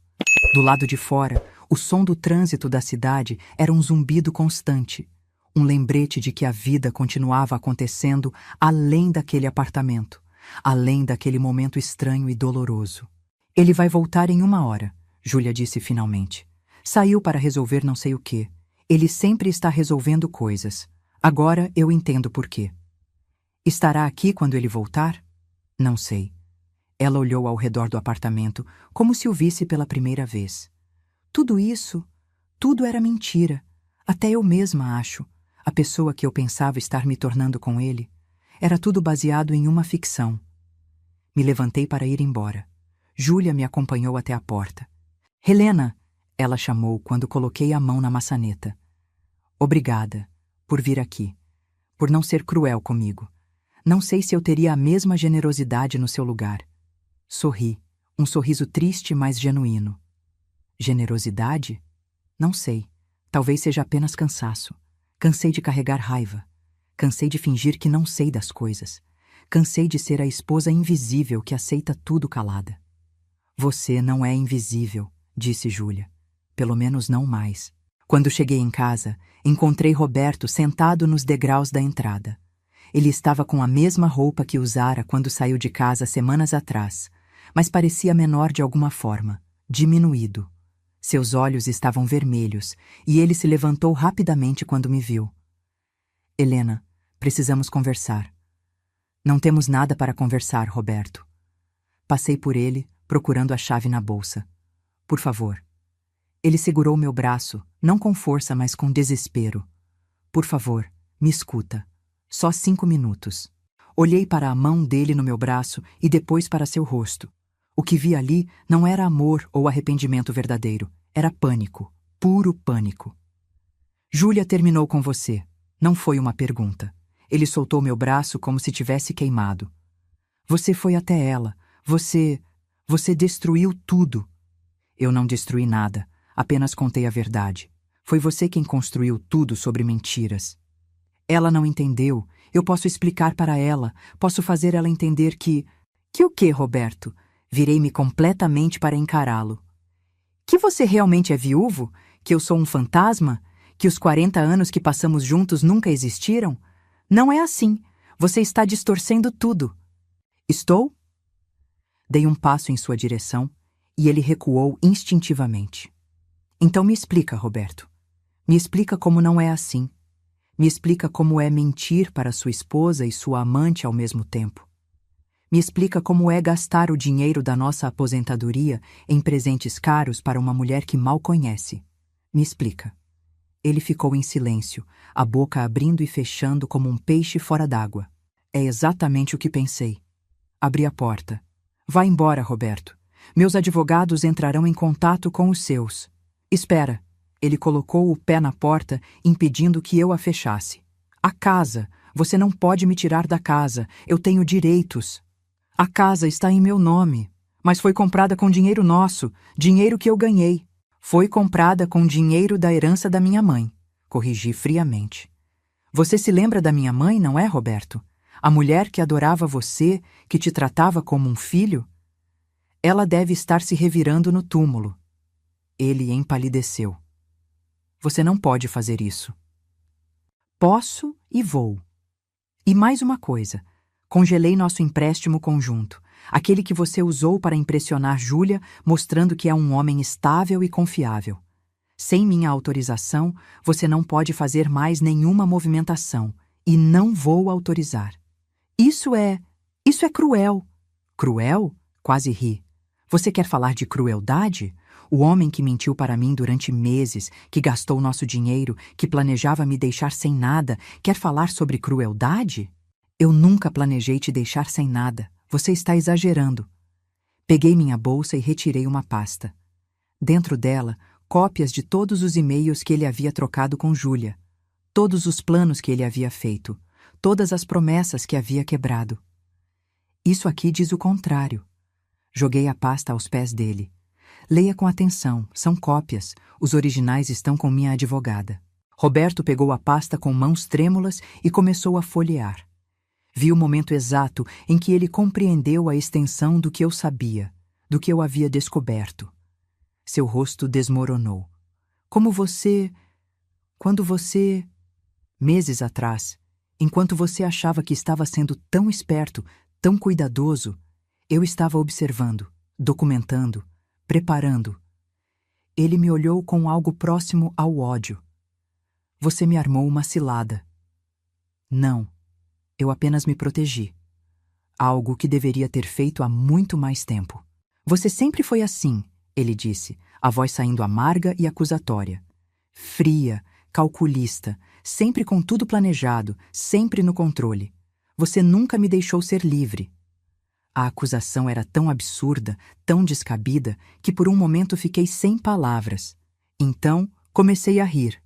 Do lado de fora, o som do trânsito da cidade era um zumbido constante, um lembrete de que a vida continuava acontecendo além daquele apartamento, além daquele momento estranho e doloroso. Ele vai voltar em 1 hora, Júlia disse finalmente. Saiu para resolver não sei o quê. Ele sempre está resolvendo coisas. Agora eu entendo por quê. Estará aqui quando ele voltar? Não sei. Ela olhou ao redor do apartamento, como se o visse pela primeira vez. Tudo isso, tudo era mentira. Até eu mesma acho. A pessoa que eu pensava estar me tornando com ele. Era tudo baseado em uma ficção. Me levantei para ir embora. Júlia me acompanhou até a porta. Helena, ela chamou quando coloquei a mão na maçaneta. Obrigada por vir aqui, por não ser cruel comigo. Não sei se eu teria a mesma generosidade no seu lugar. Sorri, um sorriso triste, mas genuíno. Generosidade? Não sei. Talvez seja apenas cansaço. Cansei de carregar raiva. Cansei de fingir que não sei das coisas. Cansei de ser a esposa invisível que aceita tudo calada. Você não é invisível, disse Júlia. Pelo menos não mais. Quando cheguei em casa, encontrei Roberto sentado nos degraus da entrada. Ele estava com a mesma roupa que usara quando saiu de casa semanas atrás, mas parecia menor de alguma forma, diminuído. Seus olhos estavam vermelhos e ele se levantou rapidamente quando me viu. Helena, precisamos conversar. Não temos nada para conversar, Roberto. Passei por ele, procurando a chave na bolsa. Por favor. Ele segurou meu braço, não com força, mas com desespero. Por favor, me escuta. Só 5 minutos. Olhei para a mão dele no meu braço e depois para seu rosto. O que vi ali não era amor ou arrependimento verdadeiro. Era pânico. Puro pânico. Júlia terminou com você. Não foi uma pergunta. Ele soltou meu braço como se tivesse queimado. Você foi até ela. Você destruiu tudo. Eu não destruí nada. Apenas contei a verdade. Foi você quem construiu tudo sobre mentiras. Ela não entendeu. Eu posso explicar para ela. Posso fazer ela entender que... Que o quê, Roberto? Virei-me completamente para encará-lo. Que você realmente é viúvo? Que eu sou um fantasma? Que os 40 anos que passamos juntos nunca existiram? Não é assim. Você está distorcendo tudo. Estou? Dei um passo em sua direção e ele recuou instintivamente. Então me explica, Roberto. Me explica como não é assim. Me explica como é mentir para sua esposa e sua amante ao mesmo tempo. Me explica como é gastar o dinheiro da nossa aposentadoria em presentes caros para uma mulher que mal conhece. Me explica. Ele ficou em silêncio, a boca abrindo e fechando como um peixe fora d'água. É exatamente o que pensei. Abri a porta. Vá embora, Roberto. Meus advogados entrarão em contato com os seus. Espera. Ele colocou o pé na porta, impedindo que eu a fechasse. A casa. Você não pode me tirar da casa. Eu tenho direitos. A casa está em meu nome, mas foi comprada com dinheiro nosso, dinheiro que eu ganhei. Foi comprada com dinheiro da herança da minha mãe. Corrigi friamente. Você se lembra da minha mãe, não é, Roberto? A mulher que adorava você, que te tratava como um filho? Ela deve estar se revirando no túmulo. Ele empalideceu. Você não pode fazer isso. Posso e vou. E mais uma coisa. Congelei nosso empréstimo conjunto, aquele que você usou para impressionar Júlia, mostrando que é um homem estável e confiável. Sem minha autorização, você não pode fazer mais nenhuma movimentação, e não vou autorizar. Isso é cruel. Cruel? Quase ri. Você quer falar de crueldade? O homem que mentiu para mim durante meses, que gastou nosso dinheiro, que planejava me deixar sem nada, quer falar sobre crueldade? Eu nunca planejei te deixar sem nada. Você está exagerando. Peguei minha bolsa e retirei uma pasta. Dentro dela, cópias de todos os e-mails que ele havia trocado com Júlia, todos os planos que ele havia feito, todas as promessas que havia quebrado. Isso aqui diz o contrário. Joguei a pasta aos pés dele. Leia com atenção, são cópias, os originais estão com minha advogada. Roberto pegou a pasta com mãos trêmulas e começou a folhear. Vi o momento exato em que ele compreendeu a extensão do que eu sabia, do que eu havia descoberto. Seu rosto desmoronou. Quando você... Meses atrás, enquanto você achava que estava sendo tão esperto, tão cuidadoso, eu estava observando, documentando, preparando. Ele me olhou com algo próximo ao ódio. Você me armou uma cilada. Não, eu apenas me protegi. Algo que deveria ter feito há muito mais tempo. Você sempre foi assim, ele disse, a voz saindo amarga e acusatória. Fria, calculista, sempre com tudo planejado, sempre no controle. Você nunca me deixou ser livre. A acusação era tão absurda, tão descabida, que por um momento fiquei sem palavras. Então, comecei a rir.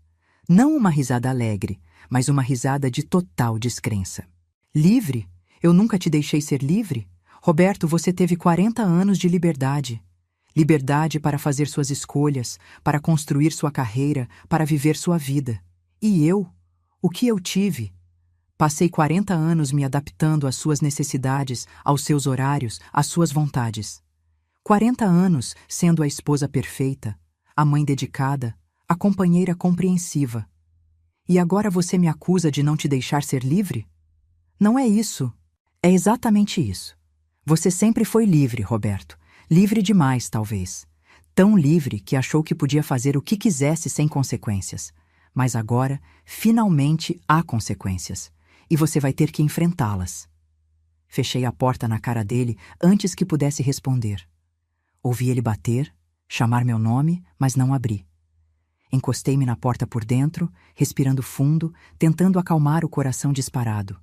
Não uma risada alegre, mas uma risada de total descrença. Livre? Eu nunca te deixei ser livre? Roberto, você teve 40 anos de liberdade. Liberdade para fazer suas escolhas, para construir sua carreira, para viver sua vida. E eu? O que eu tive? Passei 40 anos me adaptando às suas necessidades, aos seus horários, às suas vontades. 40 anos sendo a esposa perfeita, a mãe dedicada, a companheira compreensiva. E agora você me acusa de não te deixar ser livre? Não é isso. É exatamente isso. Você sempre foi livre, Roberto. Livre demais, talvez. Tão livre que achou que podia fazer o que quisesse sem consequências. Mas agora, finalmente, há consequências. E você vai ter que enfrentá-las. Fechei a porta na cara dele antes que pudesse responder. Ouvi ele bater, chamar meu nome, mas não abri. Encostei-me na porta por dentro, respirando fundo, tentando acalmar o coração disparado.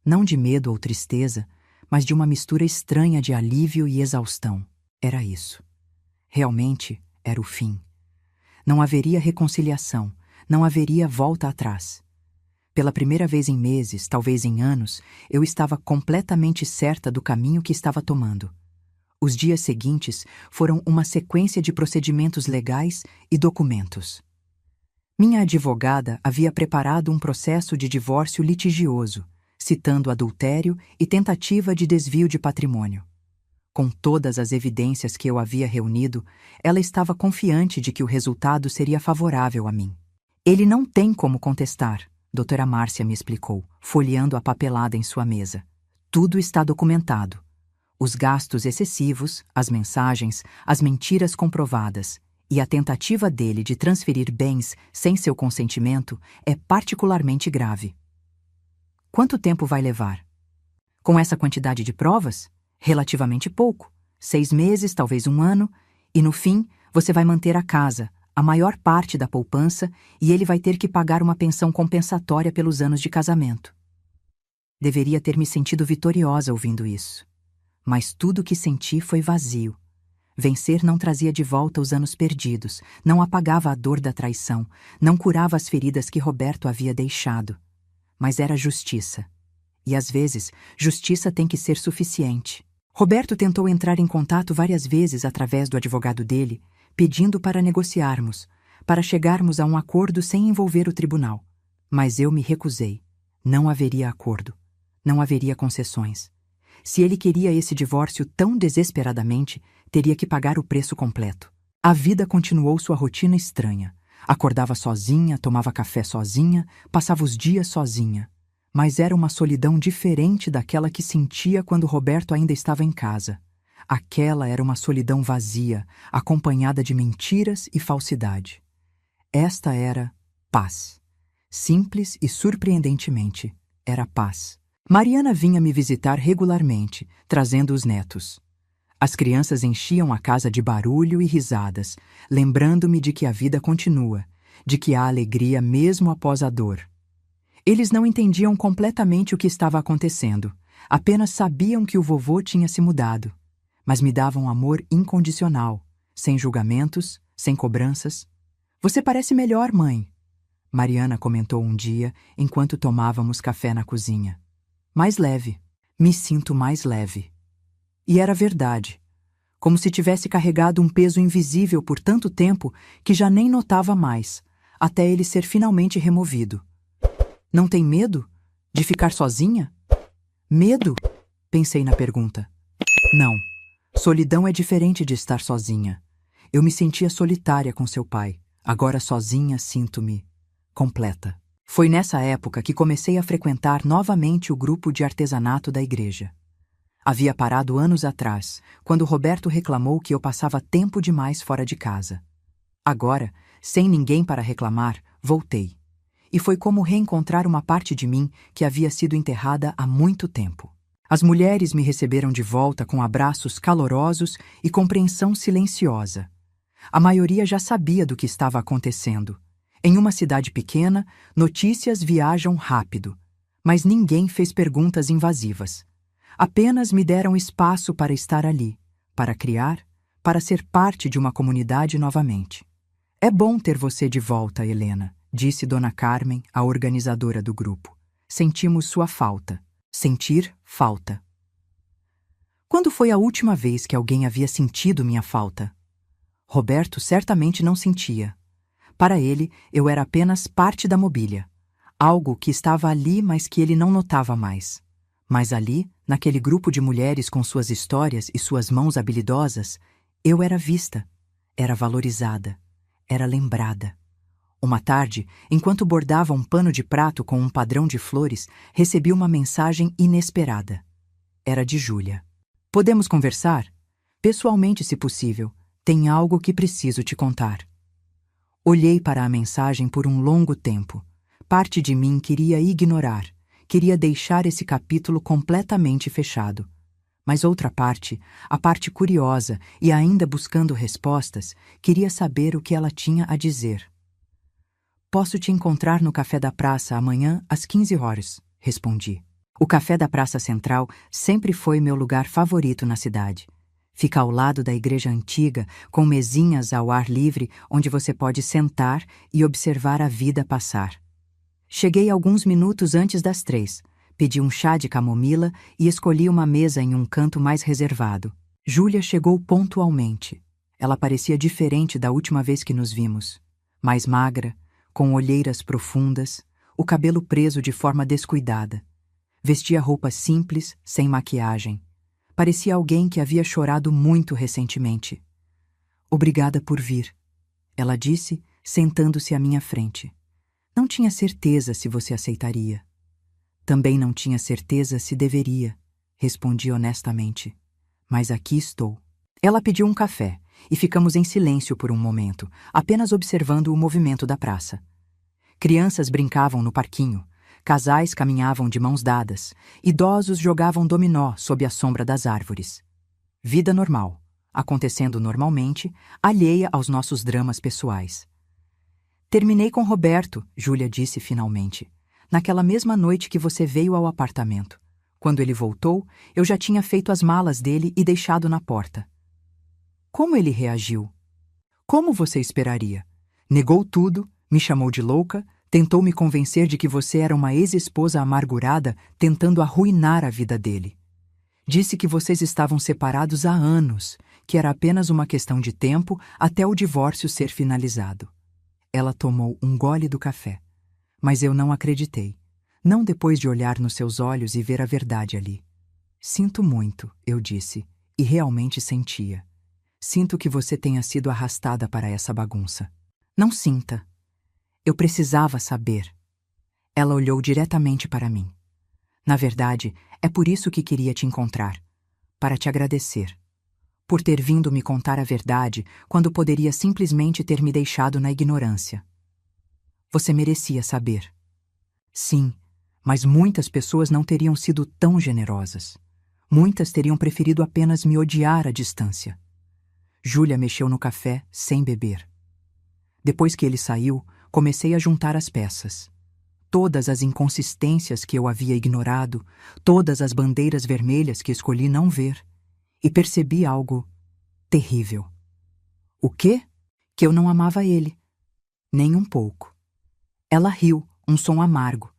Não de medo ou tristeza, mas de uma mistura estranha de alívio e exaustão. Era isso. Realmente era o fim. Não haveria reconciliação, não haveria volta atrás. Pela primeira vez em meses, talvez em anos, eu estava completamente certa do caminho que estava tomando. Os dias seguintes foram uma sequência de procedimentos legais e documentos. Minha advogada havia preparado um processo de divórcio litigioso, citando adultério e tentativa de desvio de patrimônio. Com todas as evidências que eu havia reunido, ela estava confiante de que o resultado seria favorável a mim. Ele não tem como contestar, doutora Márcia me explicou, folheando a papelada em sua mesa. Tudo está documentado. Os gastos excessivos, as mensagens, as mentiras comprovadas e a tentativa dele de transferir bens sem seu consentimento é particularmente grave. Quanto tempo vai levar? Com essa quantidade de provas? Relativamente pouco. 6 meses, talvez 1 ano, e no fim você vai manter a casa, a maior parte da poupança, e ele vai ter que pagar uma pensão compensatória pelos anos de casamento. Deveria ter me sentido vitoriosa ouvindo isso. Mas tudo o que senti foi vazio. Vencer não trazia de volta os anos perdidos, não apagava a dor da traição, não curava as feridas que Roberto havia deixado. Mas era justiça. E às vezes, justiça tem que ser suficiente. Roberto tentou entrar em contato várias vezes através do advogado dele, pedindo para negociarmos, para chegarmos a um acordo sem envolver o tribunal. Mas eu me recusei. Não haveria acordo. Não haveria concessões. Se ele queria esse divórcio tão desesperadamente, teria que pagar o preço completo. A vida continuou sua rotina estranha. Acordava sozinha, tomava café sozinha, passava os dias sozinha. Mas era uma solidão diferente daquela que sentia quando Roberto ainda estava em casa. Aquela era uma solidão vazia, acompanhada de mentiras e falsidade. Esta era paz. Simples e surpreendentemente, era paz. Mariana vinha me visitar regularmente, trazendo os netos. As crianças enchiam a casa de barulho e risadas, lembrando-me de que a vida continua, de que há alegria mesmo após a dor. Eles não entendiam completamente o que estava acontecendo, apenas sabiam que o vovô tinha se mudado, mas me davam amor incondicional, sem julgamentos, sem cobranças. Você parece melhor, mãe, Mariana comentou um dia enquanto tomávamos café na cozinha. Mais leve. Me sinto mais leve. E era verdade. Como se tivesse carregado um peso invisível por tanto tempo que já nem notava mais, até ele ser finalmente removido. Não tem medo de ficar sozinha? Medo? Pensei na pergunta. Não. Solidão é diferente de estar sozinha. Eu me sentia solitária com seu pai. Agora sozinha sinto-me completa. Foi nessa época que comecei a frequentar novamente o grupo de artesanato da igreja. Havia parado anos atrás, quando Roberto reclamou que eu passava tempo demais fora de casa. Agora, sem ninguém para reclamar, voltei. E foi como reencontrar uma parte de mim que havia sido enterrada há muito tempo. As mulheres me receberam de volta com abraços calorosos e compreensão silenciosa. A maioria já sabia do que estava acontecendo. Em uma cidade pequena, notícias viajam rápido, mas ninguém fez perguntas invasivas. Apenas me deram espaço para estar ali, para criar, para ser parte de uma comunidade novamente. É bom ter você de volta, Helena, disse Dona Carmen, a organizadora do grupo. Sentimos sua falta. Sentir falta. Quando foi a última vez que alguém havia sentido minha falta? Roberto certamente não sentia. Para ele, eu era apenas parte da mobília. Algo que estava ali, mas que ele não notava mais. Mas ali, naquele grupo de mulheres com suas histórias e suas mãos habilidosas, eu era vista, era valorizada, era lembrada. Uma tarde, enquanto bordava um pano de prato com um padrão de flores, recebi uma mensagem inesperada. Era de Júlia. Podemos conversar? Pessoalmente, se possível. Tem algo que preciso te contar. Olhei para a mensagem por um longo tempo. Parte de mim queria ignorar, queria deixar esse capítulo completamente fechado. Mas outra parte, a parte curiosa e ainda buscando respostas, queria saber o que ela tinha a dizer. Posso te encontrar no Café da Praça amanhã às 15 horas, respondi. O Café da Praça Central sempre foi meu lugar favorito na cidade. Fica ao lado da igreja antiga, com mesinhas ao ar livre onde você pode sentar e observar a vida passar. Cheguei alguns minutos antes das 3, pedi um chá de camomila e escolhi uma mesa em um canto mais reservado. Júlia chegou pontualmente. Ela parecia diferente da última vez que nos vimos. Mais magra, com olheiras profundas, o cabelo preso de forma descuidada. Vestia roupas simples, sem maquiagem. Parecia alguém que havia chorado muito recentemente. Obrigada por vir, ela disse, sentando-se à minha frente. Não tinha certeza se você aceitaria. Também não tinha certeza se deveria, respondi honestamente. Mas aqui estou. Ela pediu um café e ficamos em silêncio por um momento, apenas observando o movimento da praça. Crianças brincavam no parquinho. Casais caminhavam de mãos dadas, idosos jogavam dominó sob a sombra das árvores. Vida normal, acontecendo normalmente, alheia aos nossos dramas pessoais. Terminei com Roberto, Júlia disse finalmente, naquela mesma noite que você veio ao apartamento. Quando ele voltou, eu já tinha feito as malas dele e deixado na porta. Como ele reagiu? Como você esperaria? Negou tudo, me chamou de louca, tentou me convencer de que você era uma ex-esposa amargurada tentando arruinar a vida dele. Disse que vocês estavam separados há anos, que era apenas uma questão de tempo até o divórcio ser finalizado. Ela tomou um gole do café, mas eu não acreditei, não depois de olhar nos seus olhos e ver a verdade ali. Sinto muito, eu disse, e realmente sentia. Sinto que você tenha sido arrastada para essa bagunça. Não sinta. Eu precisava saber. Ela olhou diretamente para mim. Na verdade, é por isso que queria te encontrar. Para te agradecer. Por ter vindo me contar a verdade quando poderia simplesmente ter me deixado na ignorância. Você merecia saber. Sim, mas muitas pessoas não teriam sido tão generosas. Muitas teriam preferido apenas me odiar à distância. Júlia mexeu no café sem beber. Depois que ele saiu, comecei a juntar as peças. Todas as inconsistências que eu havia ignorado, todas as bandeiras vermelhas que escolhi não ver. E percebi algo terrível. O quê? Que eu não amava ele. Nem um pouco. Ela riu, um som amargo.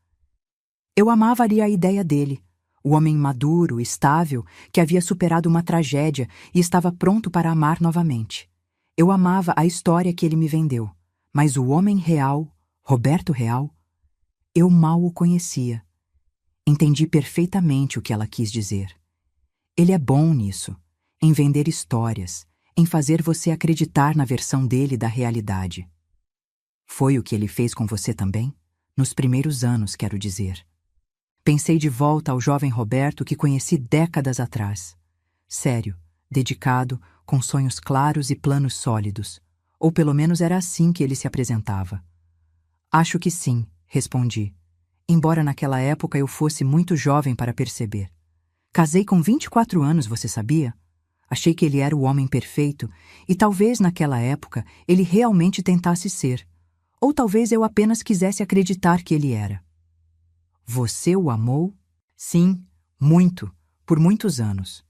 Eu amava a ideia dele, o homem maduro, estável, que havia superado uma tragédia e estava pronto para amar novamente. Eu amava a história que ele me vendeu, mas o homem real, Roberto Real, eu mal o conhecia. Entendi perfeitamente o que ela quis dizer. Ele é bom nisso, em vender histórias, em fazer você acreditar na versão dele da realidade. Foi o que ele fez com você também? Nos primeiros anos, quero dizer. Pensei de volta ao jovem Roberto que conheci décadas atrás. Sério, dedicado, com sonhos claros e planos sólidos. Ou pelo menos era assim que ele se apresentava. Acho que sim, respondi. Embora naquela época eu fosse muito jovem para perceber. Casei com 24 anos, você sabia? Achei que ele era o homem perfeito e talvez naquela época ele realmente tentasse ser. Ou talvez eu apenas quisesse acreditar que ele era. Você o amou? Sim, muito, por muitos anos.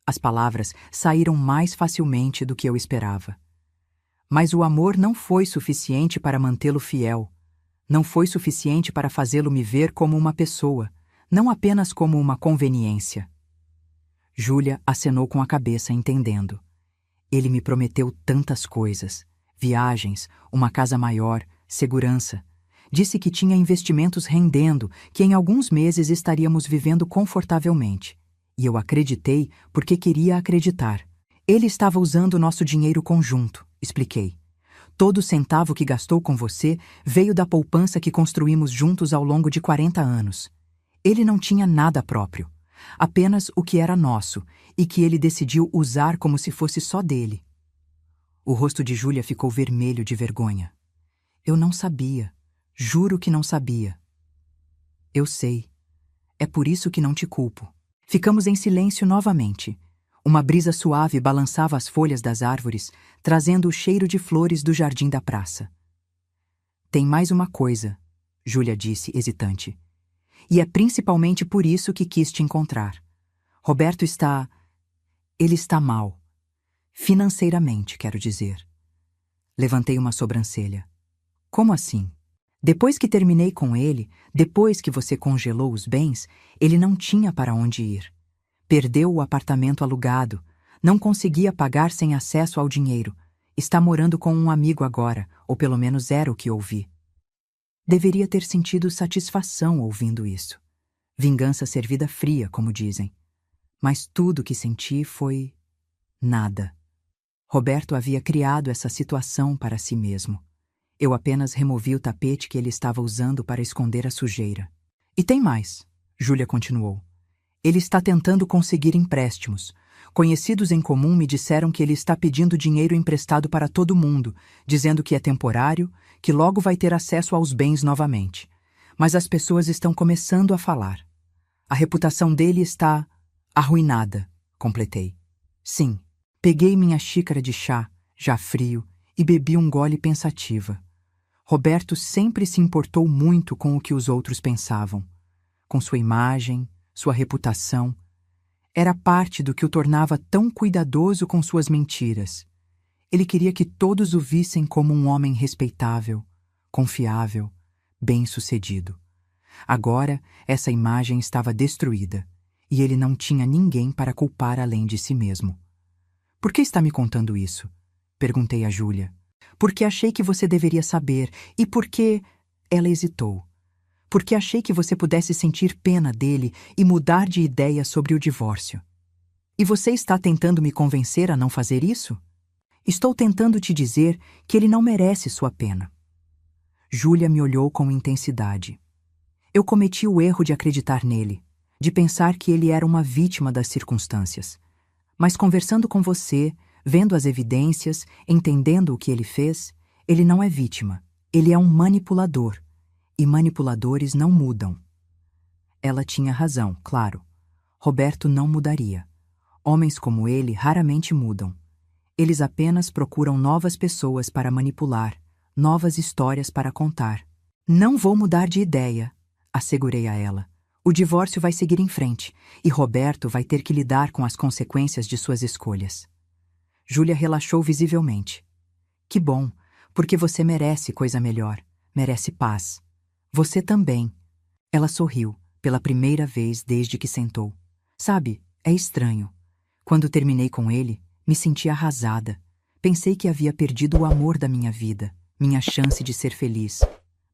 As palavras saíram mais facilmente do que eu esperava. Mas o amor não foi suficiente para mantê-lo fiel. Não foi suficiente para fazê-lo me ver como uma pessoa, não apenas como uma conveniência. Júlia acenou com a cabeça, entendendo. Ele me prometeu tantas coisas. Viagens, uma casa maior, segurança. Disse que tinha investimentos rendendo, que em alguns meses estaríamos vivendo confortavelmente. E eu acreditei porque queria acreditar. Ele estava usando nosso dinheiro conjunto, expliquei. Todo centavo que gastou com você veio da poupança que construímos juntos ao longo de 40 anos. Ele não tinha nada próprio, apenas o que era nosso e que ele decidiu usar como se fosse só dele. O rosto de Júlia ficou vermelho de vergonha. Eu não sabia. Juro que não sabia. Eu sei. É por isso que não te culpo. Ficamos em silêncio novamente. Uma brisa suave balançava as folhas das árvores, trazendo o cheiro de flores do jardim da praça. Tem mais uma coisa, Júlia disse, hesitante. E é principalmente por isso que quis te encontrar. Roberto está... Ele está mal. Financeiramente, quero dizer. Levantei uma sobrancelha. Como assim? Depois que terminei com ele, depois que você congelou os bens, ele não tinha para onde ir. Perdeu o apartamento alugado, não conseguia pagar sem acesso ao dinheiro. Está morando com um amigo agora, ou pelo menos era o que ouvi. Deveria ter sentido satisfação ouvindo isso. Vingança servida fria, como dizem. Mas tudo que senti foi... nada. Roberto havia criado essa situação para si mesmo. Eu apenas removi o tapete que ele estava usando para esconder a sujeira. E tem mais, Júlia continuou. Ele está tentando conseguir empréstimos. Conhecidos em comum me disseram que ele está pedindo dinheiro emprestado para todo mundo, dizendo que é temporário, que logo vai ter acesso aos bens novamente. Mas as pessoas estão começando a falar. A reputação dele está arruinada, completei. Sim. Peguei minha xícara de chá, já frio, e bebi um gole pensativa. Roberto sempre se importou muito com o que os outros pensavam. Com sua imagem, sua reputação. Era parte do que o tornava tão cuidadoso com suas mentiras. Ele queria que todos o vissem como um homem respeitável, confiável, bem-sucedido. Agora, essa imagem estava destruída, e ele não tinha ninguém para culpar além de si mesmo. Por que está me contando isso? Perguntei a Júlia. Porque achei que você deveria saber e porque... Ela hesitou. Porque achei que você pudesse sentir pena dele e mudar de ideia sobre o divórcio. E você está tentando me convencer a não fazer isso? Estou tentando te dizer que ele não merece sua pena. Júlia me olhou com intensidade. Eu cometi o erro de acreditar nele, de pensar que ele era uma vítima das circunstâncias. Mas conversando com você, vendo as evidências, entendendo o que ele fez, ele não é vítima. Ele é um manipulador. E manipuladores não mudam. Ela tinha razão, claro. Roberto não mudaria. Homens como ele raramente mudam. Eles apenas procuram novas pessoas para manipular, novas histórias para contar. Não vou mudar de ideia, assegurei a ela. O divórcio vai seguir em frente, e Roberto vai ter que lidar com as consequências de suas escolhas. Júlia relaxou visivelmente. Que bom, Porque você merece coisa melhor, merece paz. Você também. Ela sorriu, pela primeira vez desde que sentou. Sabe, é estranho. Quando terminei com ele, me senti arrasada. Pensei que havia perdido o amor da minha vida, minha chance de ser feliz.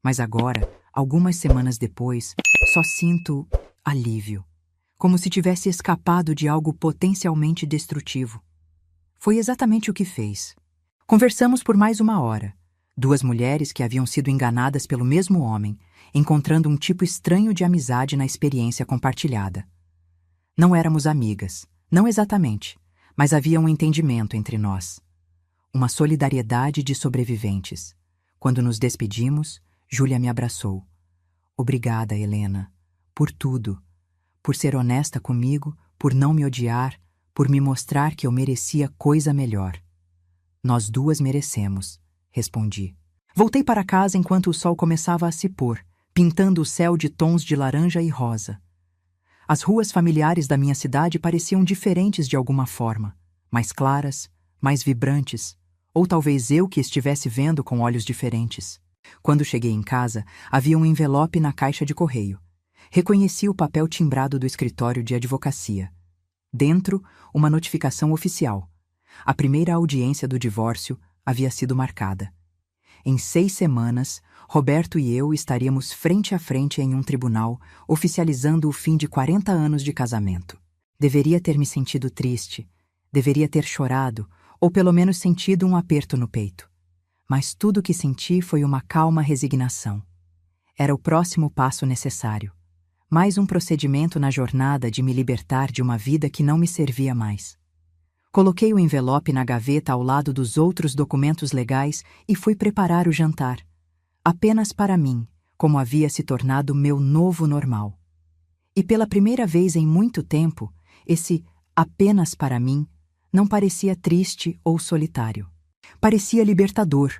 Mas agora, algumas semanas depois, só sinto alívio. Como se tivesse escapado de algo potencialmente destrutivo. Foi exatamente o que fez. Conversamos por mais 1 hora. Duas mulheres que haviam sido enganadas pelo mesmo homem, encontrando um tipo estranho de amizade na experiência compartilhada. Não éramos amigas, não exatamente, mas havia um entendimento entre nós. Uma solidariedade de sobreviventes. Quando nos despedimos, Júlia me abraçou. Obrigada, Helena, por tudo. Por ser honesta comigo, por não me odiar, por me mostrar que eu merecia coisa melhor. Nós duas merecemos, respondi. Voltei para casa enquanto o sol começava a se pôr, pintando o céu de tons de laranja e rosa. As ruas familiares da minha cidade pareciam diferentes de alguma forma, mais claras, mais vibrantes, ou talvez eu que estivesse vendo com olhos diferentes. Quando cheguei em casa, havia um envelope na caixa de correio. Reconheci o papel timbrado do escritório de advocacia. Dentro, uma notificação oficial. A primeira audiência do divórcio havia sido marcada. Em 6 semanas, Roberto e eu estaríamos frente a frente em um tribunal, oficializando o fim de 40 anos de casamento. Deveria ter me sentido triste, deveria ter chorado, ou pelo menos sentido um aperto no peito. Mas tudo o que senti foi uma calma resignação. Era o próximo passo necessário. Mais um procedimento na jornada de me libertar de uma vida que não me servia mais. Coloquei o envelope na gaveta ao lado dos outros documentos legais e fui preparar o jantar. Apenas para mim, como havia se tornado meu novo normal. E pela primeira vez em muito tempo, esse apenas para mim não parecia triste ou solitário. Parecia libertador.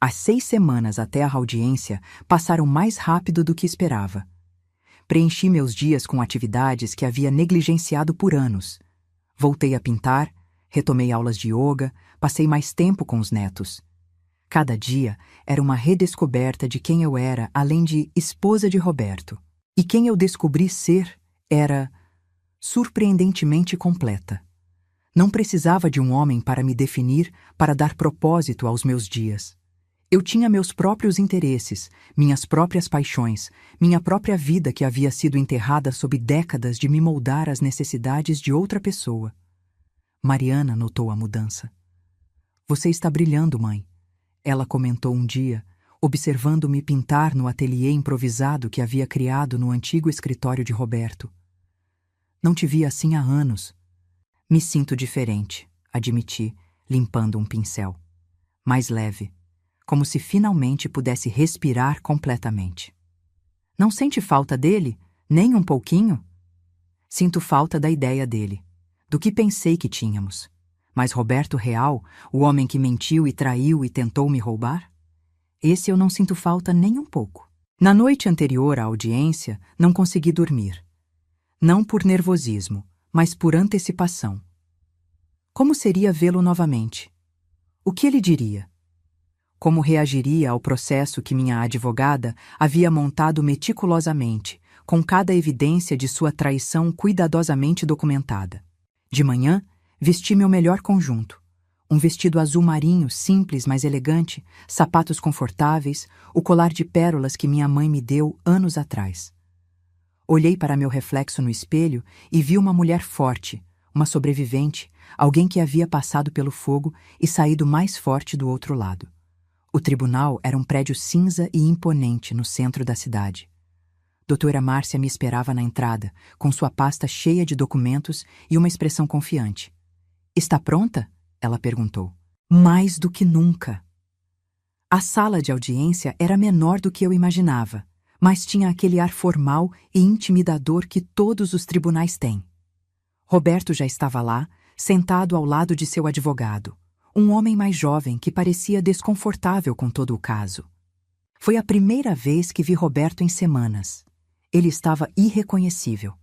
As 6 semanas até a audiência passaram mais rápido do que esperava. Preenchi meus dias com atividades que havia negligenciado por anos. Voltei a pintar, retomei aulas de yoga, passei mais tempo com os netos. Cada dia era uma redescoberta de quem eu era, além de esposa de Roberto. E quem eu descobri ser era surpreendentemente completa. Não precisava de um homem para me definir, para dar propósito aos meus dias. Eu tinha meus próprios interesses, minhas próprias paixões, minha própria vida que havia sido enterrada sob décadas de me moldar às necessidades de outra pessoa. Mariana notou a mudança. Você está brilhando, mãe. Ela comentou um dia, observando-me pintar no ateliê improvisado que havia criado no antigo escritório de Roberto. Não te via assim há anos. Me sinto diferente, admiti, limpando um pincel. Mais leve, como se finalmente pudesse respirar completamente. Não sente falta dele, nem um pouquinho? Sinto falta da ideia dele, do que pensei que tínhamos. Mas Roberto real, o homem que mentiu e traiu e tentou me roubar? Esse eu não sinto falta nem um pouco. Na noite anterior à audiência, não consegui dormir. Não por nervosismo, mas por antecipação. Como seria vê-lo novamente? O que ele diria? Como reagiria ao processo que minha advogada havia montado meticulosamente, com cada evidência de sua traição cuidadosamente documentada? De manhã, vesti meu melhor conjunto. Um vestido azul marinho, simples, mas elegante, sapatos confortáveis, o colar de pérolas que minha mãe me deu anos atrás. Olhei para meu reflexo no espelho e vi uma mulher forte, uma sobrevivente, alguém que havia passado pelo fogo e saído mais forte do outro lado. O tribunal era um prédio cinza e imponente no centro da cidade. Doutora Márcia me esperava na entrada, com sua pasta cheia de documentos e uma expressão confiante. Está pronta? Ela perguntou. Mais do que nunca. A sala de audiência era menor do que eu imaginava, mas tinha aquele ar formal e intimidador que todos os tribunais têm. Roberto já estava lá, sentado ao lado de seu advogado, um homem mais jovem que parecia desconfortável com todo o caso. Foi a primeira vez que vi Roberto em semanas. Ele estava irreconhecível.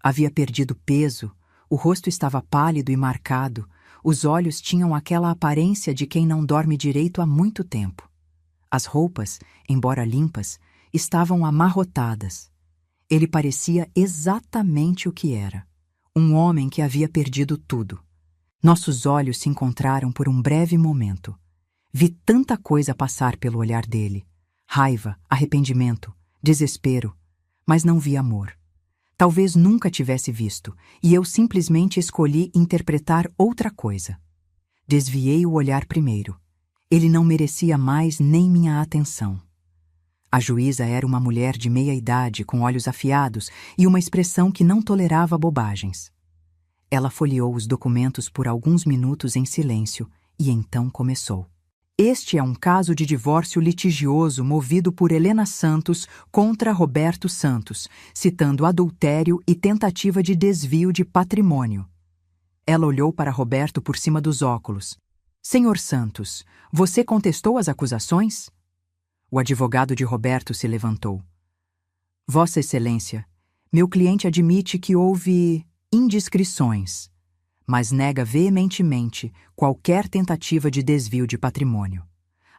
Havia perdido peso, o rosto estava pálido e marcado, Os olhos tinham aquela aparência de quem não dorme direito há muito tempo. As roupas, embora limpas, estavam amarrotadas. Ele parecia exatamente o que era: um homem que havia perdido tudo. Nossos olhos se encontraram por um breve momento. Vi tanta coisa passar pelo olhar dele: raiva, arrependimento, desespero, mas não vi amor. Talvez nunca tivesse visto, e eu simplesmente escolhi interpretar outra coisa. Desviei o olhar primeiro. Ele não merecia mais nem minha atenção. A juíza era uma mulher de meia idade, com olhos afiados e uma expressão que não tolerava bobagens. Ela folheou os documentos por alguns minutos em silêncio e então começou. Este é um caso de divórcio litigioso movido por Helena Santos contra Roberto Santos, citando adultério e tentativa de desvio de patrimônio. Ela olhou para Roberto por cima dos óculos. Senhor Santos, você contestou as acusações? O advogado de Roberto se levantou. Vossa Excelência, meu cliente admite que houve indiscrições, mas nega veementemente qualquer tentativa de desvio de patrimônio.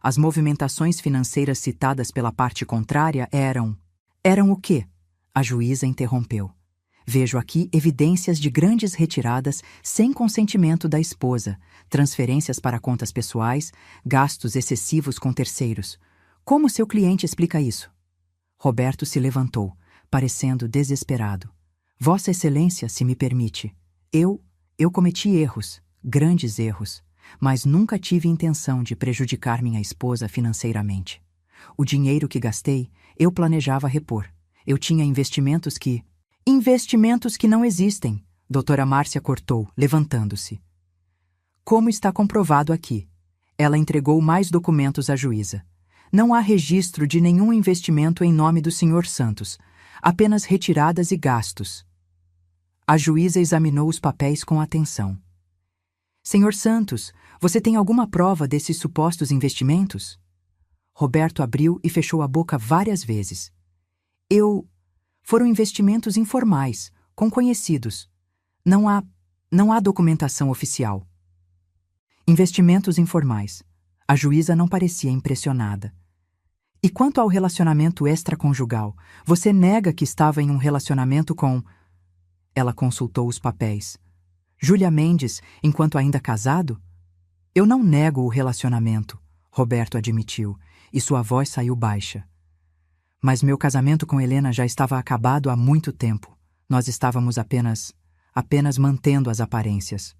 As movimentações financeiras citadas pela parte contrária eram... Eram o quê? A juíza interrompeu. Vejo aqui evidências de grandes retiradas sem consentimento da esposa, transferências para contas pessoais, gastos excessivos com terceiros. Como seu cliente explica isso? Roberto se levantou, parecendo desesperado. Vossa Excelência, se me permite, eu cometi erros, grandes erros, mas nunca tive intenção de prejudicar minha esposa financeiramente. O dinheiro que gastei, eu planejava repor. Eu tinha investimentos que... Investimentos que não existem, doutora Márcia cortou, levantando-se. Como está comprovado aqui? Ela entregou mais documentos à juíza. Não há registro de nenhum investimento em nome do Sr. Santos, apenas retiradas e gastos. A juíza examinou os papéis com atenção. Sr. Santos, você tem alguma prova desses supostos investimentos? Roberto abriu e fechou a boca várias vezes. Foram investimentos informais, com conhecidos. Não há documentação oficial. Investimentos informais. A juíza não parecia impressionada. E quanto ao relacionamento extraconjugal, você nega que estava em um relacionamento com... Ela consultou os papéis. Júlia Mendes, enquanto ainda casado? Eu não nego o relacionamento, Roberto admitiu, e sua voz saiu baixa. Mas meu casamento com Helena já estava acabado há muito tempo. Nós estávamos apenas mantendo as aparências.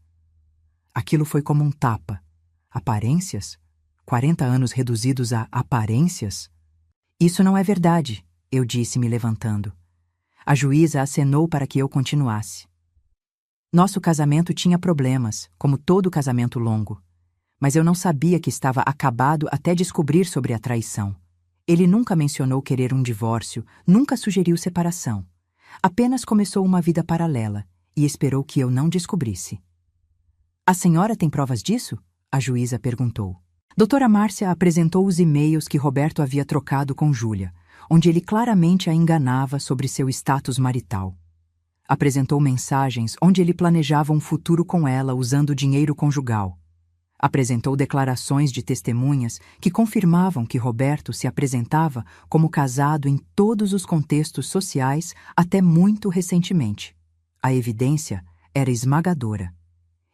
Aquilo foi como um tapa. Aparências? 40 anos reduzidos a aparências? Isso não é verdade, eu disse, me levantando. A juíza acenou para que eu continuasse. Nosso casamento tinha problemas, como todo casamento longo. Mas eu não sabia que estava acabado até descobrir sobre a traição. Ele nunca mencionou querer um divórcio, nunca sugeriu separação. Apenas começou uma vida paralela e esperou que eu não descobrisse. A senhora tem provas disso? A juíza perguntou. Doutora Márcia apresentou os e-mails que Roberto havia trocado com Júlia, onde ele claramente a enganava sobre seu status marital. Apresentou mensagens onde ele planejava um futuro com ela usando dinheiro conjugal. Apresentou declarações de testemunhas que confirmavam que Roberto se apresentava como casado em todos os contextos sociais até muito recentemente. A evidência era esmagadora.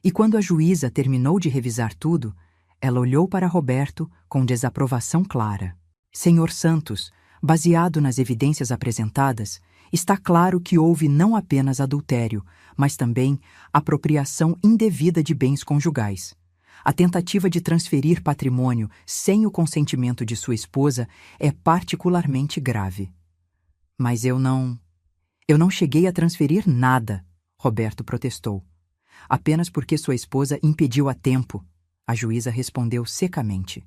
E quando a juíza terminou de revisar tudo, ela olhou para Roberto com desaprovação clara. Senhor Santos, baseado nas evidências apresentadas, está claro que houve não apenas adultério, mas também apropriação indevida de bens conjugais. A tentativa de transferir patrimônio sem o consentimento de sua esposa é particularmente grave. Mas eu não cheguei a transferir nada, Roberto protestou. Apenas porque sua esposa impediu a tempo, a juíza respondeu secamente.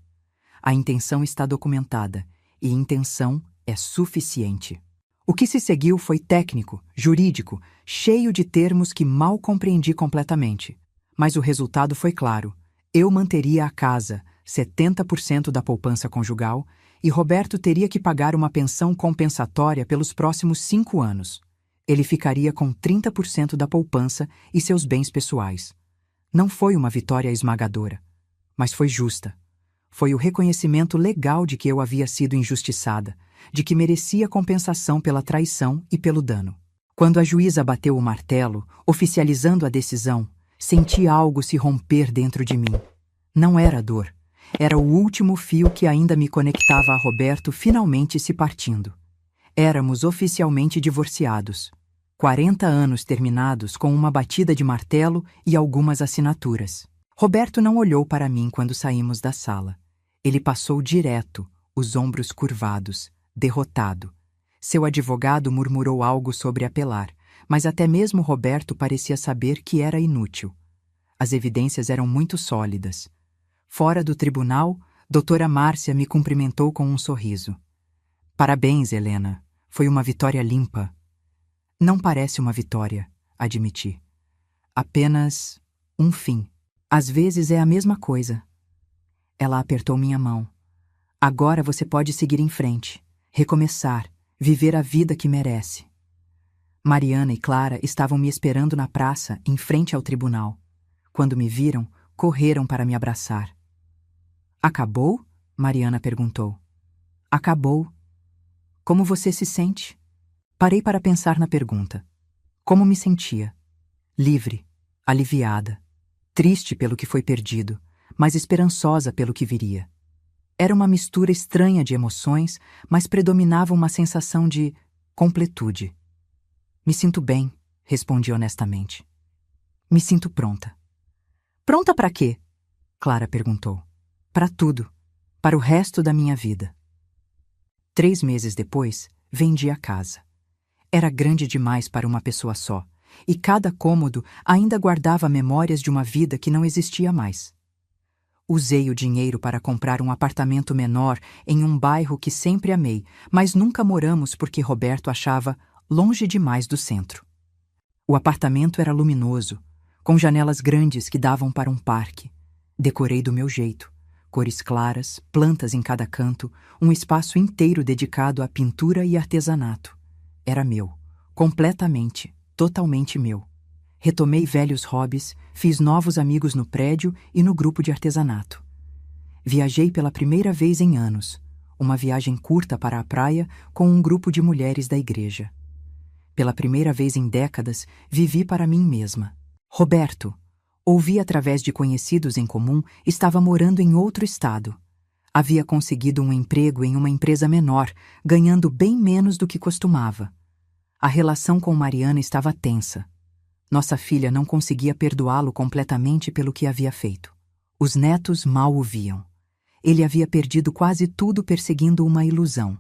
A intenção está documentada, e intenção é suficiente. O que se seguiu foi técnico, jurídico, cheio de termos que mal compreendi completamente. Mas o resultado foi claro. Eu manteria a casa, 70% da poupança conjugal, e Roberto teria que pagar uma pensão compensatória pelos próximos 5 anos. Ele ficaria com 30% da poupança e seus bens pessoais. Não foi uma vitória esmagadora, mas foi justa. Foi o reconhecimento legal de que eu havia sido injustiçada, de que merecia compensação pela traição e pelo dano. Quando a juíza bateu o martelo, oficializando a decisão, senti algo se romper dentro de mim. Não era dor. Era o último fio que ainda me conectava a Roberto finalmente se partindo. Éramos oficialmente divorciados. 40 anos terminados com uma batida de martelo e algumas assinaturas. Roberto não olhou para mim quando saímos da sala. Ele passou direto, os ombros curvados, derrotado. Seu advogado murmurou algo sobre apelar, mas até mesmo Roberto parecia saber que era inútil. As evidências eram muito sólidas. Fora do tribunal, doutora Márcia me cumprimentou com um sorriso. Parabéns, Helena. Foi uma vitória limpa. Não parece uma vitória, admiti. Apenas um fim. Às vezes é a mesma coisa. Ela apertou minha mão. Agora você pode seguir em frente, recomeçar, viver a vida que merece. Mariana e Clara estavam me esperando na praça, em frente ao tribunal. Quando me viram, correram para me abraçar. Acabou? Mariana perguntou. Acabou. Como você se sente? Parei para pensar na pergunta. Como me sentia? Livre, aliviada, triste pelo que foi perdido, mas esperançosa pelo que viria. Era uma mistura estranha de emoções, mas predominava uma sensação de completude. Me sinto bem, respondi honestamente. Me sinto pronta. Pronta para quê? Clara perguntou. Para tudo. Para o resto da minha vida. 3 meses depois, vendi a casa. Era grande demais para uma pessoa só, e cada cômodo ainda guardava memórias de uma vida que não existia mais. Usei o dinheiro para comprar um apartamento menor em um bairro que sempre amei, mas nunca moramos porque Roberto achava longe demais do centro. O apartamento era luminoso, com janelas grandes que davam para um parque. Decorei do meu jeito, cores claras, plantas em cada canto, um espaço inteiro dedicado à pintura e artesanato. Era meu, completamente, totalmente meu. Retomei velhos hobbies, fiz novos amigos no prédio e no grupo de artesanato. Viajei pela primeira vez em anos, uma viagem curta para a praia com um grupo de mulheres da igreja. Pela primeira vez em décadas, vivi para mim mesma. Roberto, ouvi através de conhecidos em comum, estava morando em outro estado. Havia conseguido um emprego em uma empresa menor, ganhando bem menos do que costumava. A relação com Mariana estava tensa. Nossa filha não conseguia perdoá-lo completamente pelo que havia feito. Os netos mal o viam. Ele havia perdido quase tudo perseguindo uma ilusão.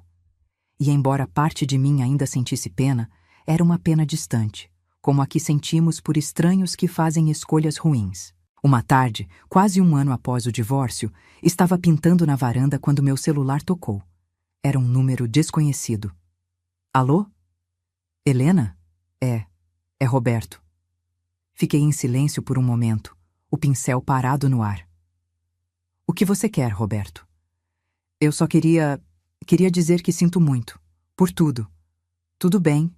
E embora parte de mim ainda sentisse pena, era uma pena distante, como a que sentimos por estranhos que fazem escolhas ruins. Uma tarde, quase um ano após o divórcio, estava pintando na varanda quando meu celular tocou. Era um número desconhecido. Alô? Helena? É Roberto. Fiquei em silêncio por um momento, o pincel parado no ar. O que você quer, Roberto? Eu só queria dizer que sinto muito. Por tudo. Tudo bem.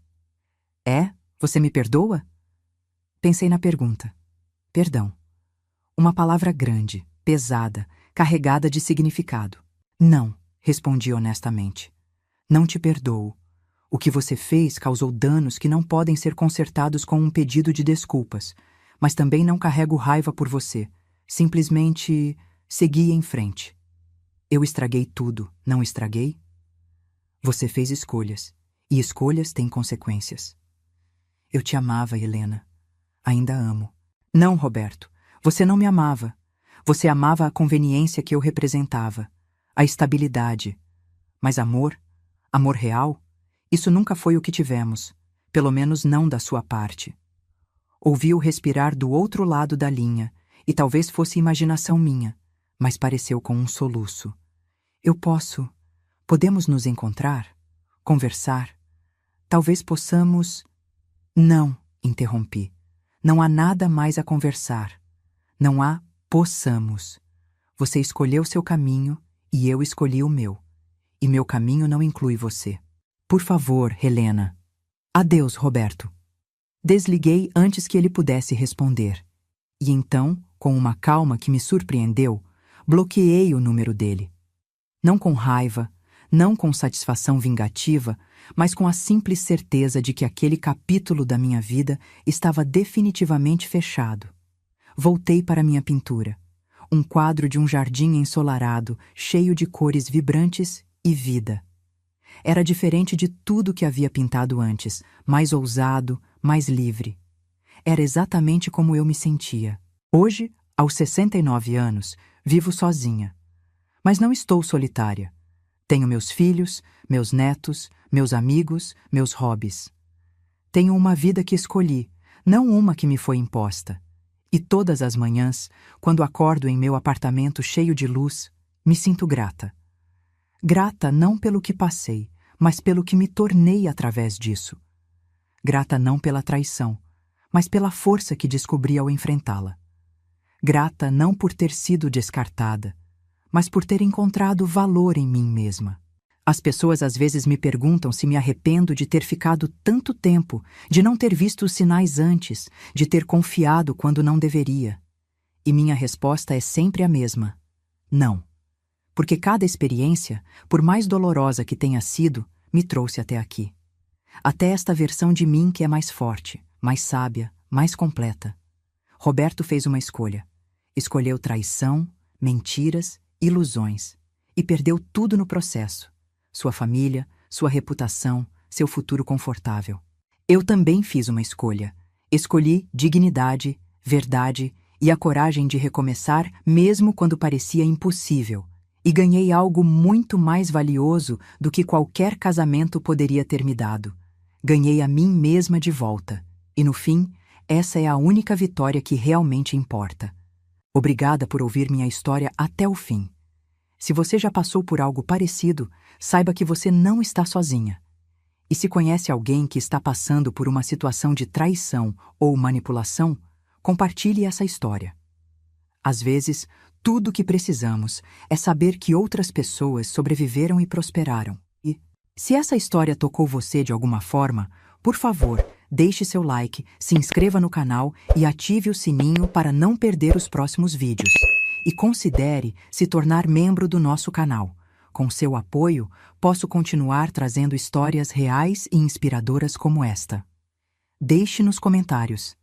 É? Você me perdoa? Pensei na pergunta. Perdão. Uma palavra grande, pesada, carregada de significado. Não, respondi honestamente. Não te perdoo. O que você fez causou danos que não podem ser consertados com um pedido de desculpas, mas também não carrego raiva por você. Simplesmente segui em frente. Eu estraguei tudo, não estraguei? Você fez escolhas, e escolhas têm consequências. Eu te amava, Helena. Ainda amo. Não, Roberto, você não me amava. Você amava a conveniência que eu representava, a estabilidade. Mas amor real, isso nunca foi o que tivemos, pelo menos não da sua parte. Ouvi-o respirar do outro lado da linha, e talvez fosse imaginação minha, mas pareceu com um soluço. Podemos nos encontrar? Conversar? Talvez possamos... Não, interrompi. Não há nada mais a conversar. Não há possamos. Você escolheu seu caminho e eu escolhi o meu. E meu caminho não inclui você. Por favor, Helena. Adeus, Roberto. Desliguei antes que ele pudesse responder. E então, com uma calma que me surpreendeu, bloqueei o número dele. Não com raiva, não com satisfação vingativa, mas com a simples certeza de que aquele capítulo da minha vida estava definitivamente fechado. Voltei para minha pintura, um quadro de um jardim ensolarado, cheio de cores vibrantes e vida. Era diferente de tudo que havia pintado antes, mais ousado, mais livre. Era exatamente como eu me sentia. Hoje, aos 69 anos, vivo sozinha. Mas não estou solitária. Tenho meus filhos, meus netos, meus amigos, meus hobbies. Tenho uma vida que escolhi, não uma que me foi imposta. E todas as manhãs, quando acordo em meu apartamento cheio de luz, me sinto grata. Grata não pelo que passei, mas pelo que me tornei através disso. Grata não pela traição, mas pela força que descobri ao enfrentá-la. Grata não por ter sido descartada, mas por ter encontrado valor em mim mesma. As pessoas às vezes me perguntam se me arrependo de ter ficado tanto tempo, de não ter visto os sinais antes, de ter confiado quando não deveria. E minha resposta é sempre a mesma: não. Porque cada experiência, por mais dolorosa que tenha sido, me trouxe até aqui. Até esta versão de mim que é mais forte, mais sábia, mais completa. Roberto fez uma escolha. Escolheu traição, mentiras, ilusões. E perdeu tudo no processo. Sua família, sua reputação, seu futuro confortável. Eu também fiz uma escolha. Escolhi dignidade, verdade e a coragem de recomeçar mesmo quando parecia impossível. E ganhei algo muito mais valioso do que qualquer casamento poderia ter me dado. Ganhei a mim mesma de volta. E no fim, essa é a única vitória que realmente importa. Obrigada por ouvir minha história até o fim. Se você já passou por algo parecido, saiba que você não está sozinha. E se conhece alguém que está passando por uma situação de traição ou manipulação, compartilhe essa história. Às vezes, tudo o que precisamos é saber que outras pessoas sobreviveram e prosperaram. E, se essa história tocou você de alguma forma, por favor, deixe seu like, se inscreva no canal e ative o sininho para não perder os próximos vídeos. E considere se tornar membro do nosso canal. Com seu apoio, posso continuar trazendo histórias reais e inspiradoras como esta. Deixe nos comentários.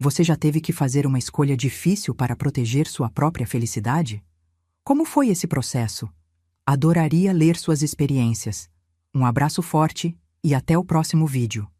Você já teve que fazer uma escolha difícil para proteger sua própria felicidade? Como foi esse processo? Adoraria ler suas experiências. Um abraço forte e até o próximo vídeo.